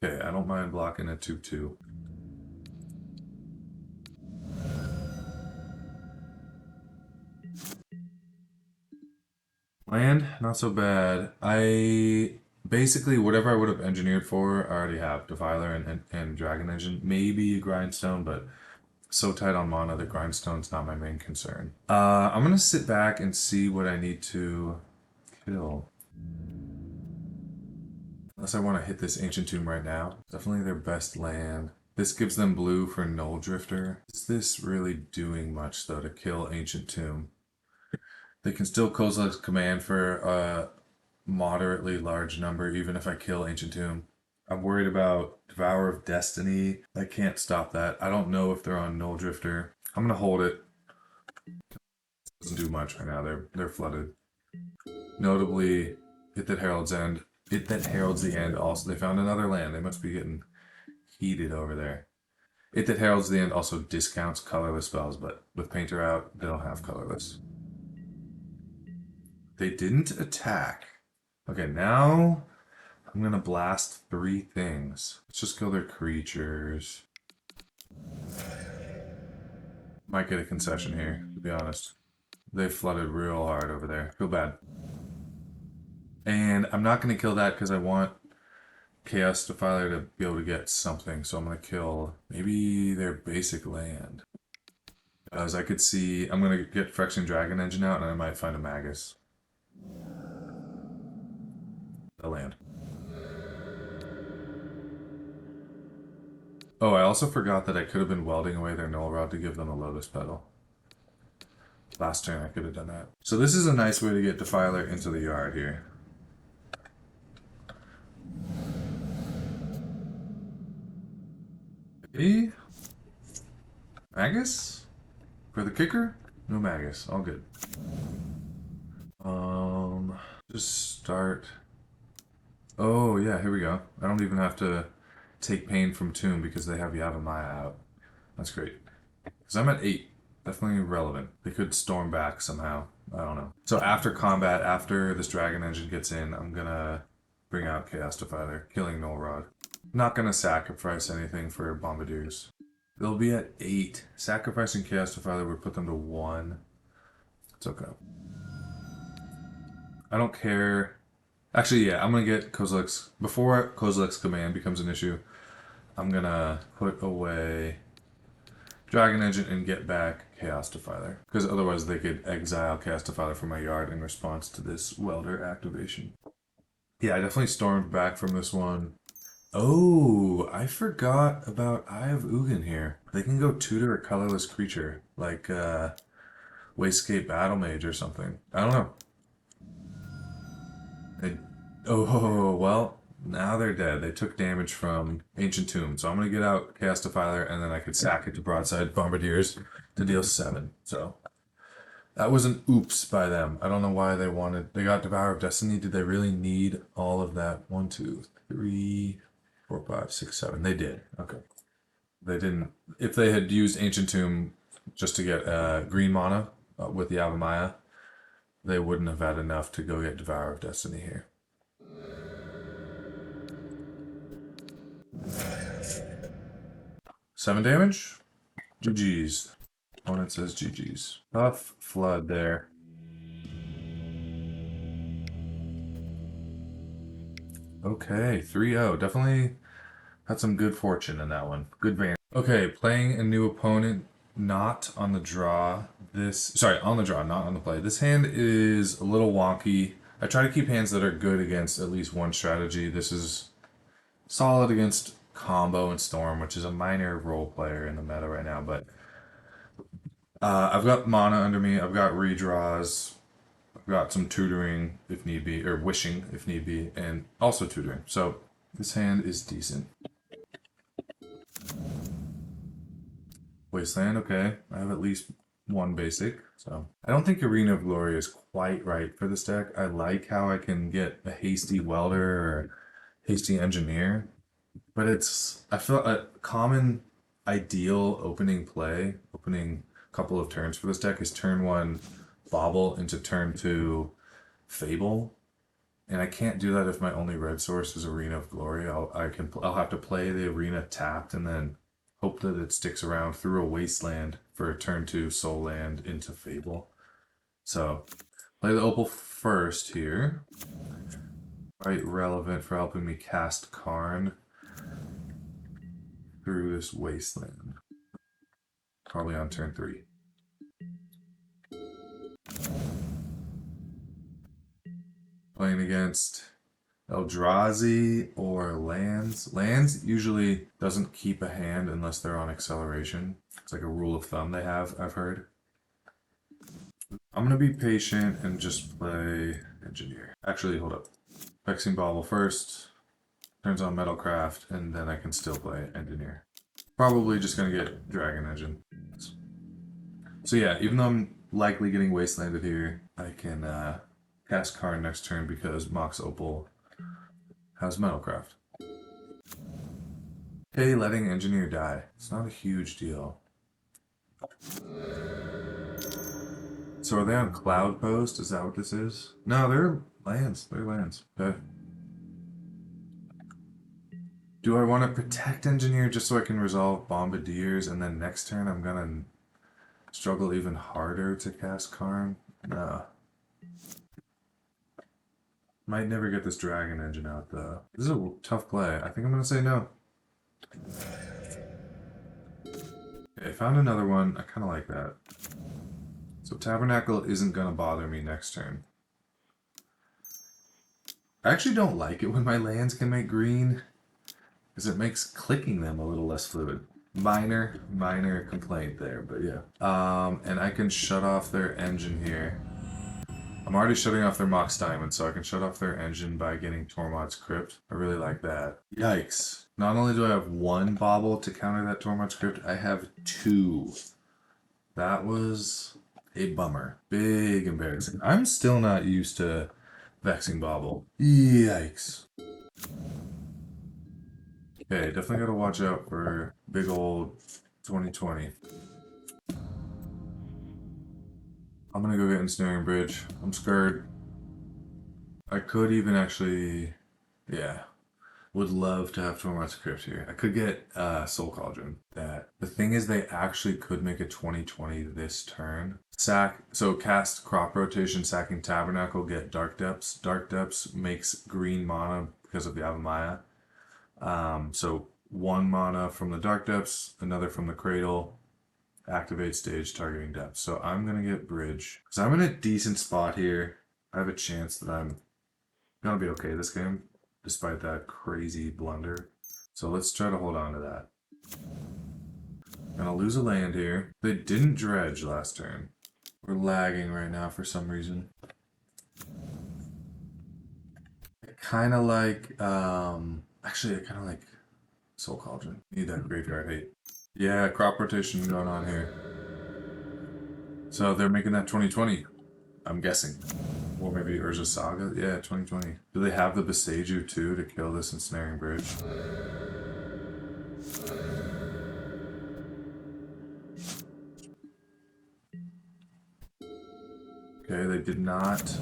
Okay, I don't mind blocking a 2/2. Land, not so bad. Basically, whatever I would have engineered for, I already have. Defiler and Dragon Engine. Maybe a Grindstone, but so tight on mana that Grindstone's not my main concern. I'm going to sit back and see what I need to kill. Unless I want to hit this Ancient Tomb right now. Definitely their best land. This gives them blue for Null Drifter. Is this really doing much, though, to kill Ancient Tomb? They can still Kozilek's Command for a moderately large number, even if I kill Ancient Tomb. I'm worried about Devourer of Destiny. I can't stop that. I don't know if they're on Null Drifter. I'm going to hold it. Doesn't do much right now. They're flooded. Notably, It That Heralds End. It That Heralds the End also. They found another land. They must be getting heated over there. It That Heralds the End also discounts colorless spells, but with Painter out, they'll have colorless. They didn't attack. Okay, now I'm gonna blast 3 things. Let's just kill their creatures. Might get a concession here, to be honest. They flooded real hard over there. Feel bad. And I'm not gonna kill that because I want Chaos Defiler to be able to get something. So I'm gonna kill maybe their basic land. As I could see, I'm gonna get Phyrexian Dragon Engine out and I might find a Magus. A land. Oh, I also forgot that I could have been welding away their Null Rod to give them a Lotus Petal. Last turn I could have done that. So this is a nice way to get Defiler into the yard here. E? Magus? For the kicker? No Magus. All good. Just start. Oh, yeah, here we go. I don't even have to take pain from Tomb because they have Yavimaya out. That's great. Because I'm at 8. Definitely relevant. They could storm back somehow. I don't know. So after combat, after this Dragon Engine gets in, I'm gonna bring out Chaos Defiler, killing Null Rod. Not gonna sacrifice anything for Bombardiers. They'll be at 8. Sacrificing Chaos Defiler would put them to 1. It's okay. I don't care. Actually, yeah, I'm gonna get Kozilek's. Before Kozilek's command becomes an issue, I'm gonna put away Dragon Engine and get back Chaos Defiler. Because otherwise they could exile Chaos Defiler from my yard in response to this Welder activation. Yeah, I definitely stormed back from this one. Oh, I forgot about Eye of Ugin here. They can go tutor a colorless creature, like Wastegate Battle Mage or something. I don't know. Oh, well, now they're dead. They took damage from Ancient Tomb. So I'm going to get out Chaos Defiler, and then I could sack it to Broadside Bombardiers to deal 7. So that was an oops by them. I don't know why they wanted... They got Devourer of Destiny. Did they really need all of that? 1, 2, 3, 4, 5, 6, 7. They did. Okay. They didn't... If they had used Ancient Tomb just to get green mana with the Yavimaya, they wouldn't have had enough to go get Devourer of Destiny here. Seven damage? GG's. Opponent says GG's. Tough flood there. Okay, 3-0. Definitely had some good fortune in that one. Good van. Okay, playing a new opponent, not on the draw. On the draw, not on the play. This hand is a little wonky. I try to keep hands that are good against at least one strategy. This is solid against Combo and Storm, which is a minor role player in the meta right now, but I've got mana under me, I've got redraws, I've got some tutoring if need be, or wishing if need be, and also tutoring. So this hand is decent. Wasteland, okay. I have at least one basic, so. I don't think Arena of Glory is quite right for this deck. I like how I can get a hasty Welder or hasty Engineer, but I feel a common ideal opening couple of turns for this deck is turn 1 Bauble into turn 2 Fable, and I can't do that if my only red source is Arena of Glory. I'll have to play the Arena tapped and then hope that it sticks around through a Wasteland for a turn 2 Soul Land into Fable. So play the Opal first here. Quite relevant for helping me cast Karn through this Wasteland. Probably on turn 3. Playing against Eldrazi or lands. Lands usually doesn't keep a hand unless they're on acceleration. It's like a rule of thumb they have, I've heard. I'm going to be patient and just play Engineer. Actually, hold up. Phyrexian Bauble first. Turns on Metalcraft, and then I can still play Engineer. Probably just going to get Dragon Engine. So yeah, even though I'm likely getting Wastelanded here, I can cast Karn next turn because Mox Opal has Metalcraft. Okay, letting Engineer die. It's not a huge deal. So are they on Cloud Post? Is that what this is? No, they're lands. They're lands. Okay. Do I want to protect Engineer just so I can resolve Bombardiers and then next turn I'm gonna struggle even harder to cast Karn? No. Might never get this Dragon Engine out though. This is a tough play. I think I'm gonna say no. Okay, I found another one. I kind of like that. So Tabernacle isn't gonna bother me next turn. I actually don't like it when my lands can make green, because it makes clicking them a little less fluid. Minor complaint there, but yeah. And I can shut off their engine here. I'm already shutting off their Mox Diamond, so I can shut off their engine by getting Tormod's Crypt. I really like that. Yikes. Not only do I have one bauble to counter that Tormod's Crypt, I have two. That was a bummer. Big embarrassing. I'm still not used to Vexing Bauble. Yikes. Okay, definitely gotta watch out for big old 2020. I'm gonna go get Ensnaring Bridge. I'm scared. I could even actually, yeah, would love to have Tormod's Crypt here. I could get Soul Cauldron. That the thing is, they actually could make a 2020 this turn. So cast Crop Rotation, sacking Tabernacle, get Dark Depths. Dark Depths makes green mana because of the Avamaya. So 1 mana from the Dark Depths, another from the Cradle. Activate stage targeting depth. So I'm gonna get Bridge because I'm in a decent spot here. I have a chance that I'm gonna be okay this game, despite that crazy blunder. So let's try to hold on to that. Gonna lose a land here. They didn't dredge last turn. We're lagging right now for some reason. I kind of like, actually I kind of like Soul Cauldron. Need that graveyard hate. Yeah, crop rotation going on here. So they're making that 2020, I'm guessing. Or maybe Urza Saga? Yeah, 2020. Do they have the Beseiju too to kill this Ensnaring Bridge? Okay, they did not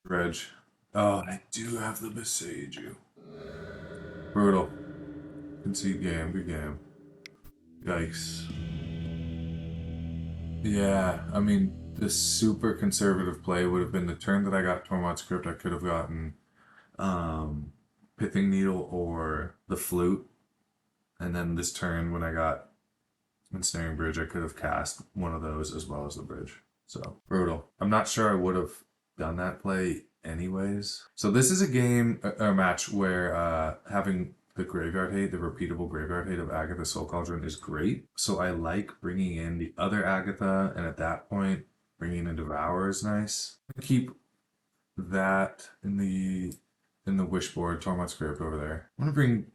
dredge. Oh, I do have the Beseiju. Brutal. Concede game, good game. Yikes. Yeah, I mean, the super conservative play would have been the turn that I got Tormod's Crypt, I could have gotten Pithing Needle or the Flute. And then this turn, when I got Ensnaring Bridge, I could have cast one of those as well as the bridge. So, brutal. I'm not sure I would have done that play anyways. So this is a game, a match where having the graveyard hate, the repeatable graveyard hate of Agatha Soul Cauldron is great. So I like bringing in the other Agatha, and at that point, bringing in Devourer is nice. Keep that in the wishboard, Tormod's Crypt over there. I'm gonna bring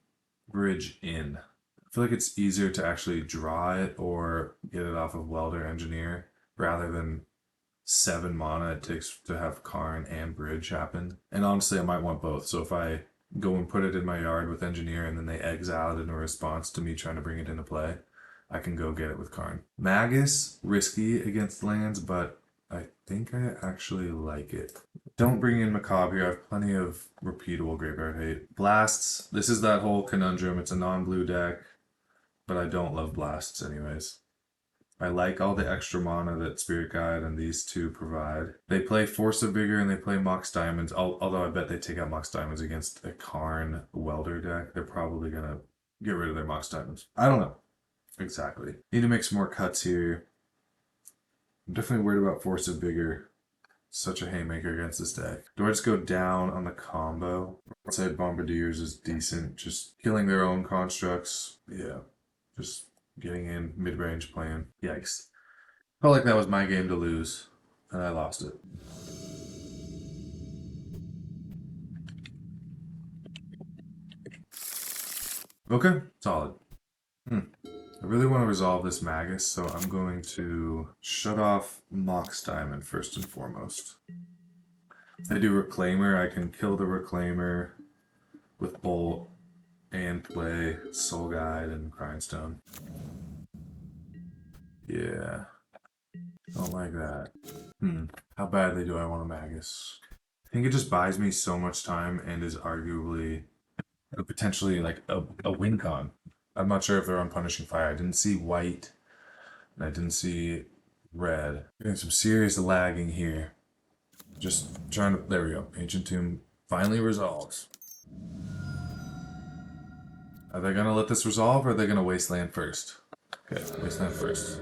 Bridge in. I feel like it's easier to actually draw it or get it off of Welder Engineer rather than 7 mana it takes to have Karn and Bridge happen. And honestly, I might want both. So if I go and put it in my yard with Engineer and then they exile it in a response to me trying to bring it into play, I can go get it with Karn. Magus, risky against lands, but I think I actually like it. Don't bring in Macabre here. I have plenty of repeatable graveyard hate. Blasts, this is that whole conundrum. It's a non-blue deck, but I don't love blasts anyways. I like all the extra mana that Spirit Guide and these two provide. They play Force of Vigor and they play Mox Diamonds, although I bet they take out Mox Diamonds against a Karn Welder deck. They're probably going to get rid of their Mox Diamonds. I don't know. Exactly. Need to make some more cuts here. I'm definitely worried about Force of Vigor. Such a haymaker against this deck. Do I just go down on the combo? Outside Bombardiers is decent. Just killing their own constructs. Yeah. Just getting in mid-range playing. Yikes. Felt like that was my game to lose, and I lost it. Okay, solid. I really want to resolve this Magus, so I'm going to shut off Mox Diamond first and foremost. If I do Reclaimer, I can kill the Reclaimer with Bolt and play Soul Guide and Grindstone. Yeah. Don't like that. How badly do I want a Magus? I think it just buys me so much time and is arguably potentially like a win con. I'm not sure if they're on Punishing Fire. I didn't see white and I didn't see red. Getting some serious lagging here. Just trying to, there we go. Ancient Tomb finally resolves. Are they gonna let this resolve or are they gonna Wasteland first? Okay, Wasteland first.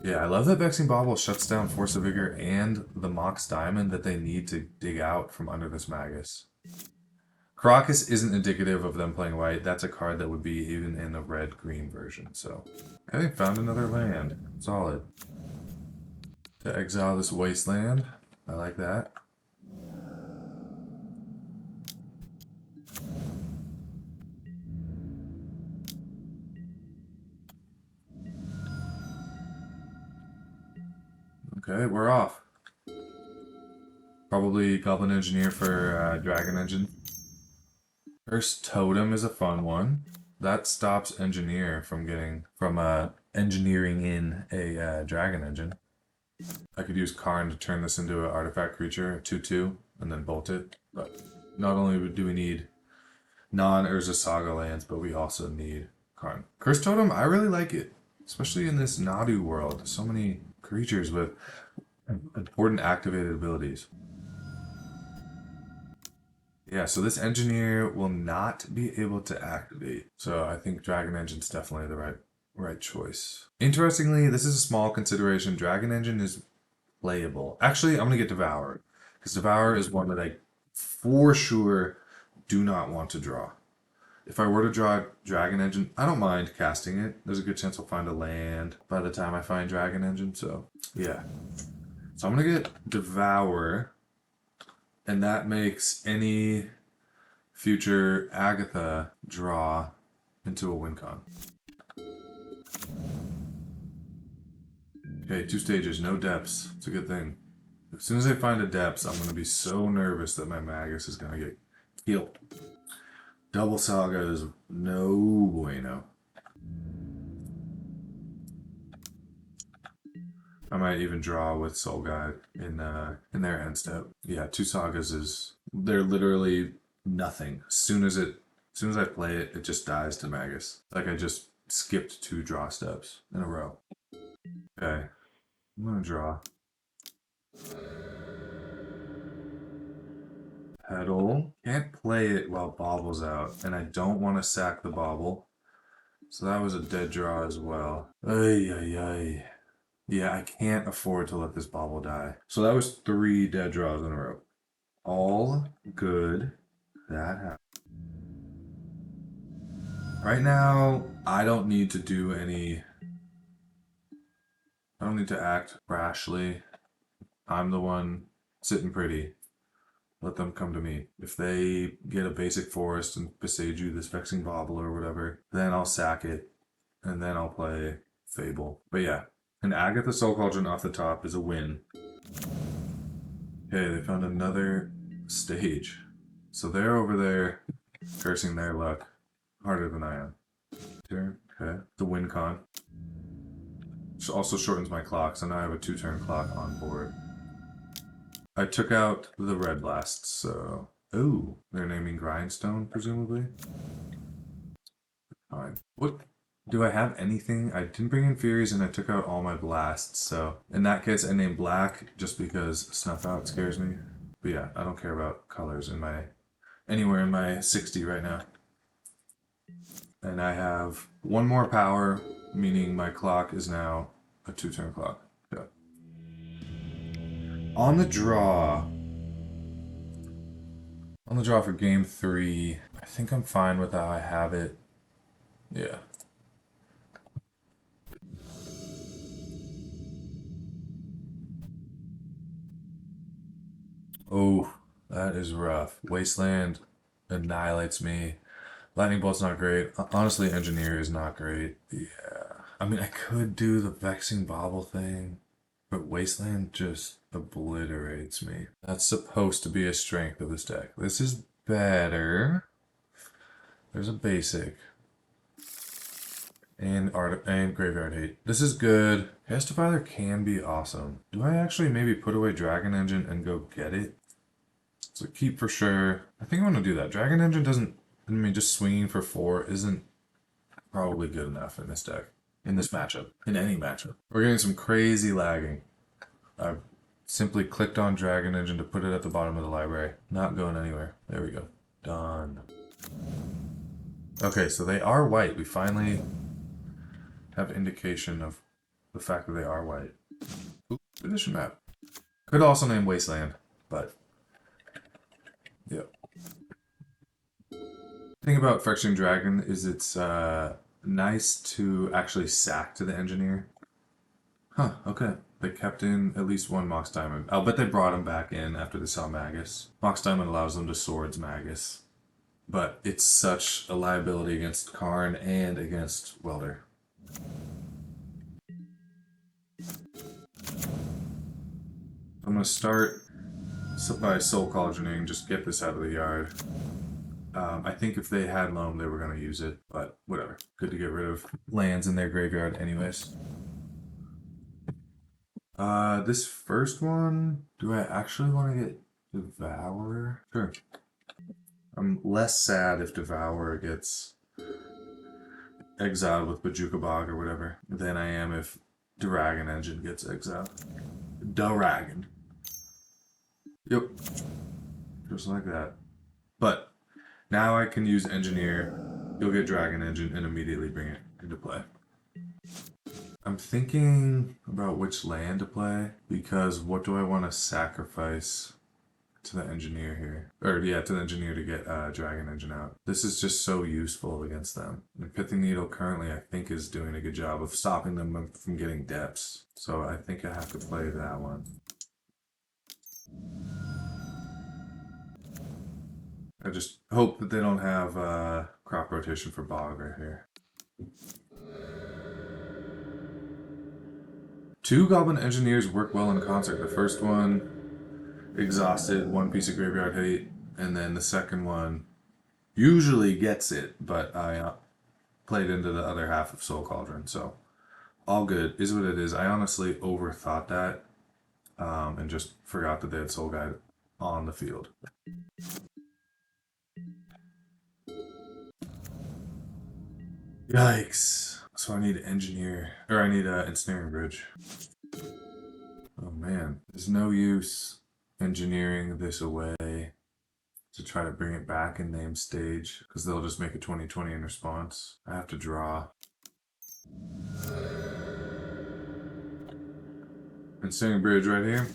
Yeah, I love that Vexing Bauble shuts down Force of Vigor and the Mox Diamond that they need to dig out from under this Magus. Crocus isn't indicative of them playing white. That's a card that would be even in the red-green version. So, okay, found another land. Solid. To exile this wasteland. I like that. Okay, we're off. Probably Goblin Engineer for Dragon Engine. First Totem is a fun one. That stops Engineer from engineering in a Dragon Engine. I could use Karn to turn this into an artifact creature, a 2/2, and then bolt it. But not only do we need non-Urza Saga lands, but we also need Karn. Curse Totem, I really like it. Especially in this Nadu world. So many creatures with important activated abilities. Yeah, so this engineer will not be able to activate. So I think Dragon Engine's definitely the right choice. Interestingly, this is a small consideration. Dragon Engine is playable. Actually, I'm gonna get Devourer, because Devourer is one that I for sure do not want to draw. If I were to draw Dragon Engine, I don't mind casting it. There's a good chance I'll find a land by the time I find Dragon Engine, so yeah. So I'm gonna get Devour, and that makes any future Agatha draw into a win con. Okay, 2 stages, no depths. It's a good thing. As soon as I find a depths, I'm gonna be so nervous that my Magus is gonna get killed. Double Saga is no bueno. I might even draw with Soul Guide in their end step. Yeah, 2 Sagas they're literally nothing. As soon as I play it, it just dies to Magus. Like I just skipped 2 draw steps in a row. Okay, I'm gonna draw. Petal. Can't play it while Bobble's out, and I don't want to sack the Bobble. So that was a dead draw as well. Ay, ay, ay. Yeah, I can't afford to let this Bobble die. So that was 3 dead draws in a row. All good. That happened. Right now, I don't need to do any... I don't need to act rashly. I'm the one sitting pretty. Let them come to me. If they get a basic forest and Beseiju this Vexing Bobble or whatever, then I'll sack it, and then I'll play Fable. But yeah, an Agatha Soul Cauldron off the top is a win. Okay, they found another stage. So they're over there cursing their luck harder than I am. Okay, the win con. Which also shortens my clock, so now I have a 2-turn clock on board. I took out the red blasts, so... Ooh, they're naming Grindstone, presumably? Fine. What? Do I have anything? I didn't bring in Furies and I took out all my blasts, so... In that case, I named black just because Snuff Out scares me. But yeah, I don't care about colors anywhere in my 60 right now. And I have 1 more power, meaning my clock is now a 2-turn clock. Yeah. On the draw for game 3, I think I'm fine with how I have it. Yeah. Oh, that is rough. Wasteland annihilates me. Lightning Bolt's not great. Honestly, Engineer is not great. Yeah. I mean, I could do the Vexing Bobble thing, but Wasteland just obliterates me. That's supposed to be a strength of this deck. This is better. There's a basic. And Graveyard Hate. This is good. Defiler can be awesome. Do I actually maybe put away Dragon Engine and go get it? So keep for sure. I think I'm going to do that. Dragon Engine doesn't... I mean, just swinging for 4 isn't probably good enough in this deck. In this matchup. In any matchup. We're getting some crazy lagging. I've simply clicked on Dragon Engine to put it at the bottom of the library. Not going anywhere. There we go. Done. Okay, so they are white. We finally have indication of the fact that they are white. Ooh, position map. Could also name Wasteland, but... yeah. The thing about Phyrexian Dragon is it's nice to actually sack to the engineer. Huh, okay. They kept in at least one Mox Diamond. I'll bet they brought him back in after they saw Magus. Mox Diamond allows them to swords Magus. But it's such a liability against Karn and against Welder. I'm going to start by Soul Cauldroning, just get this out of the yard. I think if they had loam, they were going to use it, but whatever. Good to get rid of lands in their graveyard anyways. This first one, do I actually want to get Devourer? Sure. I'm less sad if Devourer gets exiled with Bajuka Bog or whatever than I am if Dragon Engine gets exiled. Dragon. Yep. Just like that. But now I can use Engineer, you'll get Dragon Engine, and immediately bring it into play. I'm thinking about which land to play, because what do I want to sacrifice to the Engineer here? Or yeah, to the Engineer to get Dragon Engine out. This is just so useful against them. And Pithing Needle currently I think is doing a good job of stopping them from getting depths. So I think I have to play that one. I just hope that they don't have crop rotation for Bog right here. 2 Goblin Engineers work well in concert. The first one exhausted 1 piece of graveyard hate, and then the second one usually gets it, but I played into the other half of Soul Cauldron, so all good. Is what it is. I honestly overthought that and just forgot that they had Soul Guide on the field. Yikes. So I need Engineer, or I need Ensnaring Bridge. Oh man, there's no use engineering this away to try to bring it back in name stage, because they'll just make a 20/20 in response. I have to draw. Ensnaring Bridge right here.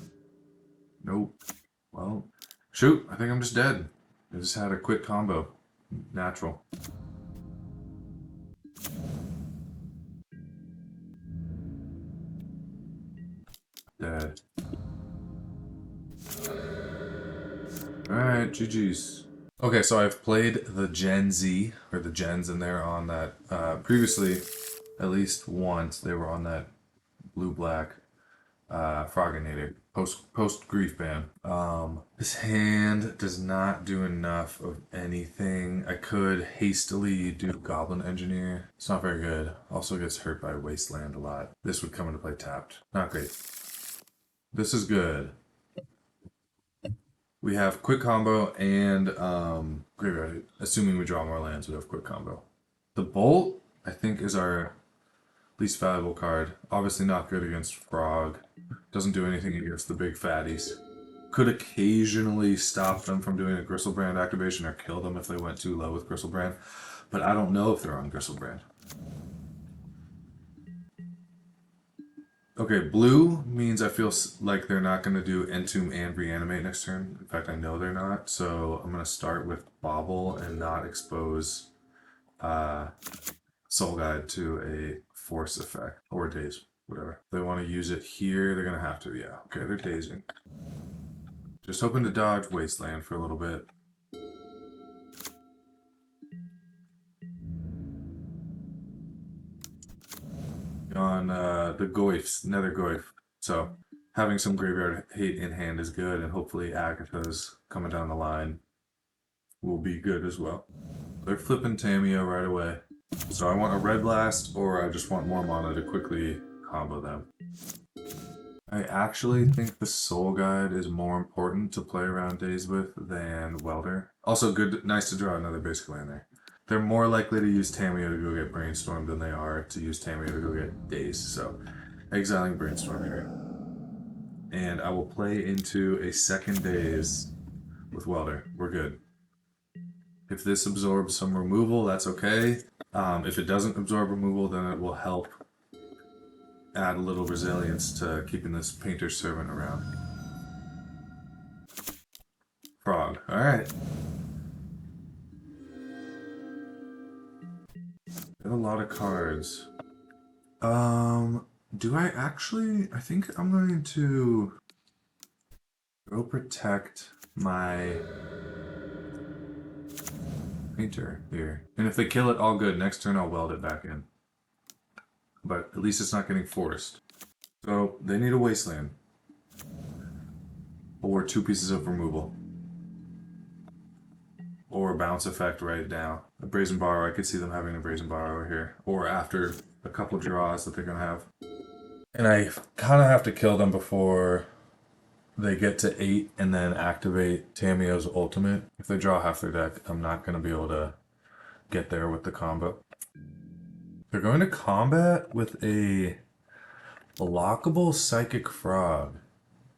Nope. Well, shoot, I think I'm just dead. I just had a quick combo. Natural. Dead. Alright, GG's. Okay, so I've played the Gen Z, or the Gens in there on that, previously, at least once, they were on that blue-black Froginator, post grief ban. This hand does not do enough of anything. I could hastily do Goblin Engineer. It's not very good. Also gets hurt by Wasteland a lot. This would come into play tapped. Not great. This is good. We have quick combo and graveyard. Assuming we draw more lands, we have quick combo. The Bolt, I think, is our least valuable card. Obviously not good against Frog. Doesn't do anything against the big fatties. Could occasionally stop them from doing a Gristlebrand activation or kill them if they went too low with Gristlebrand. But I don't know if they're on Gristlebrand. Okay, blue means I feel like they're not going to do Entomb and Reanimate next turn. In fact, I know they're not. So I'm going to start with Bobble and not expose Soul Guide to a force effect. Or Daze, whatever. If they want to use it here, they're going to have to. Yeah, okay, they're dazing. Just hoping to dodge Wasteland for a little bit. On the Goyfs, Nether Goyf. So having some graveyard hate in hand is good, and hopefully Agatha's coming down the line will be good as well. They're flipping Tamiyo right away. So I want a Red Blast, or I just want more mana to quickly combo them. I actually think the Soul Guide is more important to play around Daze with than Welder. Also good, nice to draw another basic land there. They're more likely to use Tamiyo to go get Brainstorm than they are to use Tamiyo to go get Daze. So exiling Brainstorm here. And I will play into a second Daze with Welder. We're good. If this absorbs some removal, that's okay. If it doesn't absorb removal, then it will help add a little resilience to keeping this Painter's Servant around. Frog. Alright. I have a lot of cards. Do I actually? I think I'm going to go protect my painter here. And if they kill it, all good. Next turn I'll weld it back in. But at least it's not getting forced. So they need a wasteland. Or 2 pieces of removal. Or a bounce effect right now. A Brazen Borrower, I could see them having a Brazen Borrower here. Or after a couple of draws that they're going to have. And I kind of have to kill them before they get to 8 and then activate Tamiyo's ultimate. If they draw half their deck, I'm not going to be able to get there with the combo. They're going to combat with a lockable Psychic Frog,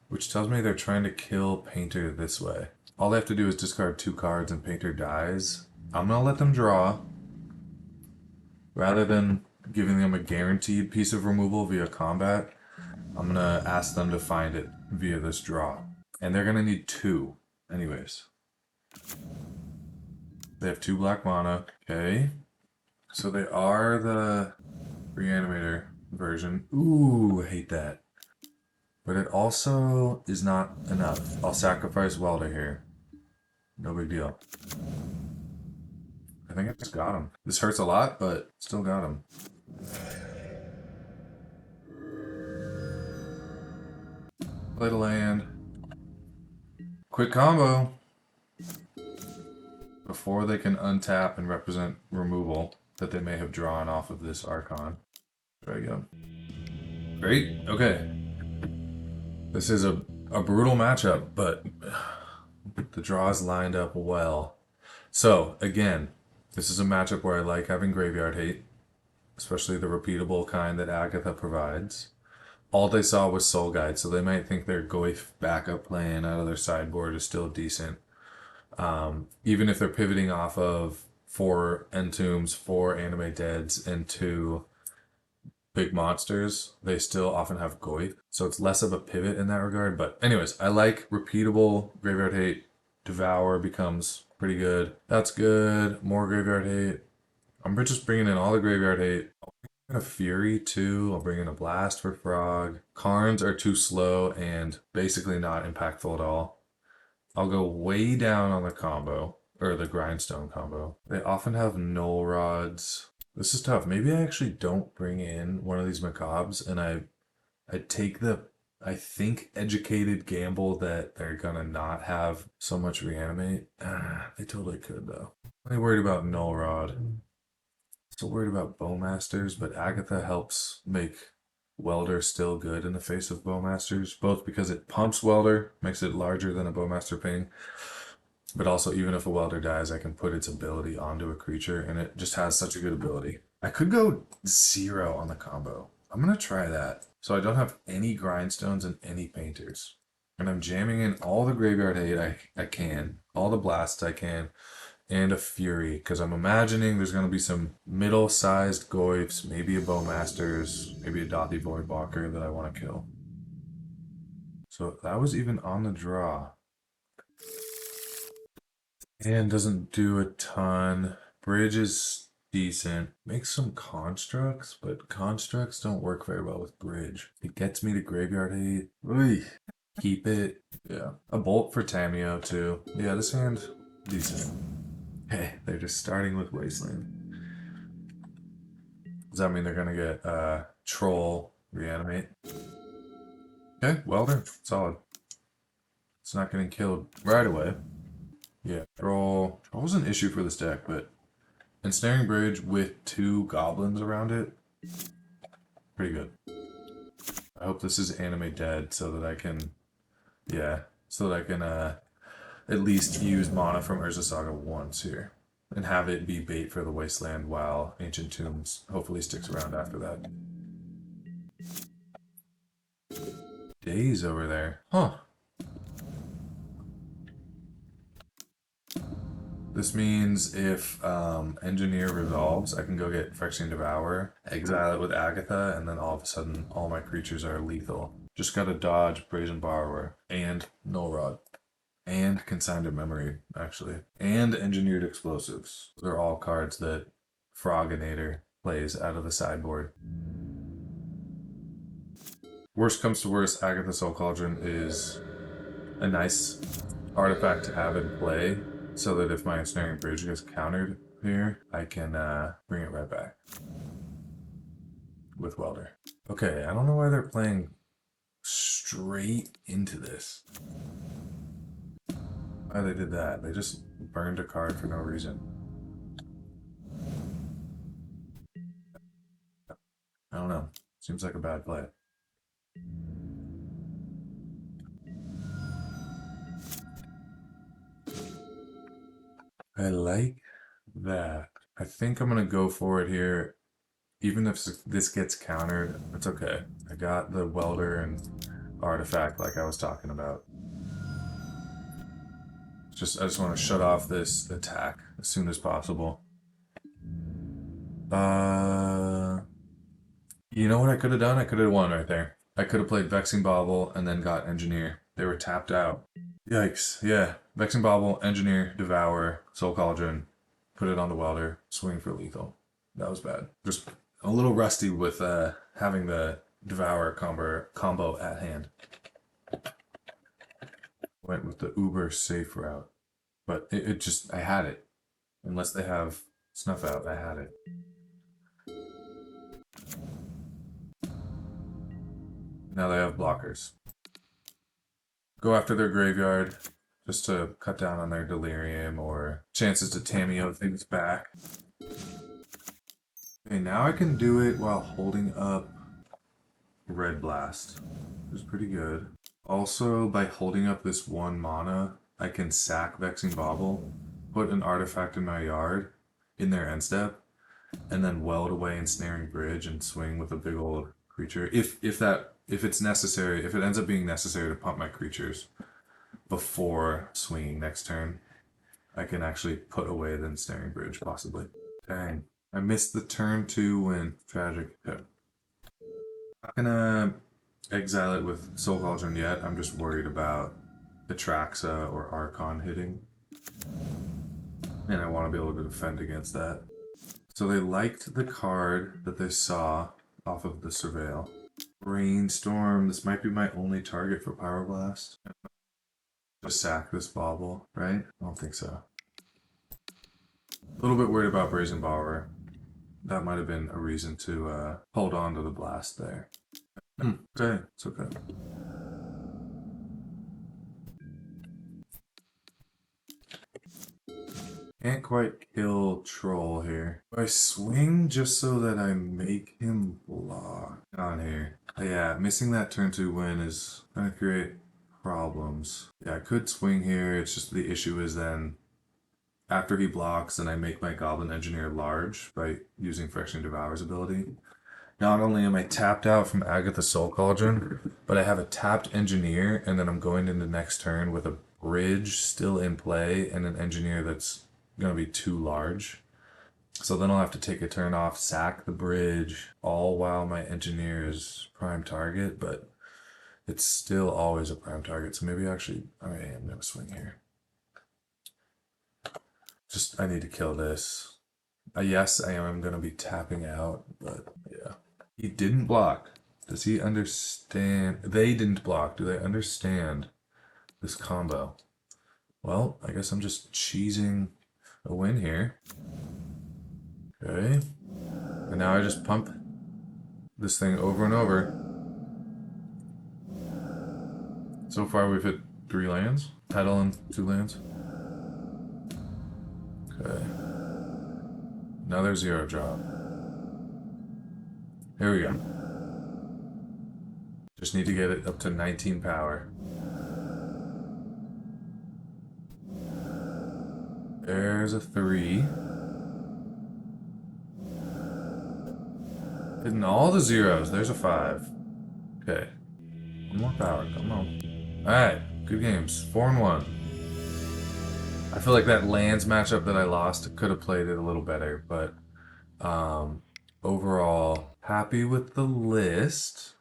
which tells me they're trying to kill Painter this way. All they have to do is discard 2 cards and Painter dies. I'm going to let them draw. Rather than giving them a guaranteed piece of removal via combat, I'm going to ask them to find it via this draw. And they're going to need 2 anyways. They have 2 black mana. Okay. So they are the Reanimator version. Ooh, I hate that. But it also is not enough. I'll sacrifice Welder here. No big deal. I think I just got him. This hurts a lot, but still got him. Play the land. Quick combo. Before they can untap and represent removal that they may have drawn off of this Archon. There you go. Great. Okay. This is a brutal matchup, but the draws lined up well. So, again, this is a matchup where I like having graveyard hate, especially the repeatable kind that Agatha provides. All they saw was Soul Guide, so they might think their Goyf backup plan out of their sideboard is still decent. Even if they're pivoting off of 4 Entombs, 4 Animate Deads, and 2 big monsters, they still often have Goyf. So it's less of a pivot in that regard. But anyways, I like repeatable graveyard hate. Devour becomes pretty good. That's good. More graveyard hate. I'm just bringing in all the graveyard hate. A Fury too. I'll bring in a Blast for Frog. Karns are too slow and basically not impactful at all. I'll go way down on the combo, or the Grindstone combo. They often have Null Rods. This is tough. Maybe I actually don't bring in one of these Macabres and I take the, I think, educated gamble that they're gonna not have so much reanimate. They totally could though. I'm worried about Null Rod. Still worried about Bowmasters, but Agatha helps make Welder still good in the face of Bowmasters, both because it pumps Welder, makes it larger than a Bowmaster ping, but also even if a Welder dies, I can put its ability onto a creature, and it just has such a good ability. I could go 0 on the combo. I'm going to try that. So I don't have any Grindstones and any Painters. And I'm jamming in all the Graveyard Hate I can, all the Blasts I can, and a Fury, because I'm imagining there's going to be some middle-sized Goyfs, maybe a Bowmasters, maybe a Dothy Voidwalker that I want to kill. So that was even on the draw. And doesn't do a ton. Bridge is decent. Makes some constructs, but constructs don't work very well with Bridge. It gets me to Graveyard Hate. Oy. Keep it. Yeah. A Bolt for Tamiyo too. Yeah, this hand, decent. Hey, they're just starting with Wasteland. Does that mean they're gonna get Troll, Reanimate? Okay, Welder, solid. It's not getting killed right away. Yeah, Troll was an issue for this deck, but Ensnaring Bridge with 2 goblins around it, pretty good. I hope this is Animate Dead so that I can, at least use mana from Urza Saga once here. And have it be bait for the Wasteland while Ancient Tombs hopefully sticks around after that. Days over there. Huh. This means if Engineer resolves, I can go get Phyrexian Devourer, exile it with Agatha, and then all of a sudden all my creatures are lethal. Just gotta dodge Brazen Borrower and Null Rod. And Consigned Memory, actually. And Engineered Explosives. They're all cards that Froginator plays out of the sideboard. Worst comes to worst, Agatha Soul Cauldron is a nice artifact to have in play, so that if my Ensnaring Bridge gets countered here, I can bring it right back with Welder. Okay, I don't know why they're playing straight into this. Why they did that? They just burned a card for no reason. I don't know. Seems like a bad play. I like that. I think I'm gonna go for it here. Even if this gets countered, it's okay. I got the Welder and artifact like I was talking about. I just want to shut off this attack as soon as possible. You know what I could have done? I could have won right there. I could have played Vexing Bauble and then got Engineer. They were tapped out. Yikes. Yeah. Vexing Bauble, Engineer, Devour, Soul Cauldron, put it on the Welder, swing for lethal. That was bad. Just a little rusty with having the Devour combo at hand. Went with the uber safe route. But it just, I had it. Unless they have Snuff Out, I had it. Now they have blockers. Go after their graveyard just to cut down on their delirium or chances to Tameo things back. Okay, now I can do it while holding up Red Blast, which is pretty good. Also, by holding up this 1 mana, I can sack Vexing Bauble, put an artifact in my yard in their end step, and then weld away Ensnaring Bridge and swing with a big old creature. If it's necessary, if it ends up being necessary to pump my creatures before swinging next turn, I can actually put away the Ensnaring Bridge, possibly. Dang. I missed the turn 2 win. Tragic. Okay. Not gonna exile it with Soul Cauldron yet. I'm just worried about Atraxa or Archon hitting. And I want to be able to defend against that. So they liked the card that they saw off of the Surveil. Brainstorm. This might be my only target for Pyroblast. Just sack this Bauble, right? I don't think so. A little bit worried about Brazen Devourer. That might have been a reason to hold on to the blast there. Okay, it's okay. Can't quite kill Troll here. Do I swing just so that I make him block on here? Yeah, missing that turn 2 win is going to create problems. Yeah, I could swing here. It's just the issue is then after he blocks, then I make my Goblin Engineer large by using Phyrexian Devourer's ability. Not only am I tapped out from Agatha Soul Cauldron, but I have a tapped Engineer, and then I'm going into next turn with a Bridge still in play and an Engineer that's going to be too large. So then I'll have to take a turn off, sack the Bridge, all while my Engineer is prime target, but it's still always a prime target. So maybe actually, I am going to swing here. Just, I need to kill this. Yes, I am going to be tapping out, but yeah. He didn't block. Does he understand? They didn't block. Do they understand this combo? Well, I guess I'm just cheesing a win here. Okay. And now I just pump this thing over and over. So far we've hit 3 lands. Petal and 2 lands. Okay. Another 0 drop. Here we go. Just need to get it up to 19 power. There's a 3. Hitting all the zeros. There's a 5. Okay. 1 more power. Come on. Alright. Good games. 4-1. I feel like that lands matchup that I lost could have played it a little better, but overall, happy with the list.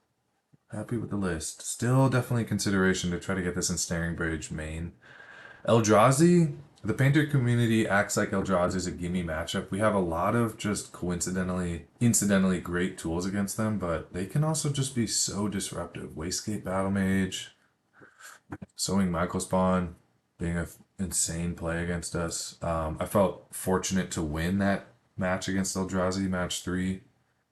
Happy with the list. Still definitely consideration to try to get this Ensnaring Bridge main. Eldrazi, The Painter community acts like Eldrazi is a gimme matchup. We have a lot of just incidentally great tools against them, but they can also just be so disruptive. Wastegate Battle Mage, Sowing Michael Spawn being an insane play against us. I felt fortunate to win that match against Eldrazi, match 3.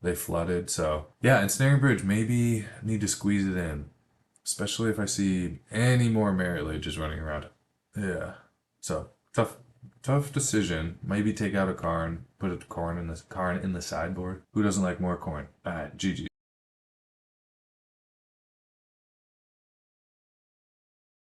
They flooded, so yeah, Ensnaring Bridge, maybe need to squeeze it in. Especially if I see any more Merit Lages running around. Yeah. So tough decision. Maybe take out a Karn, put a Karn in the sideboard. Who doesn't like more corn? Alright, GG.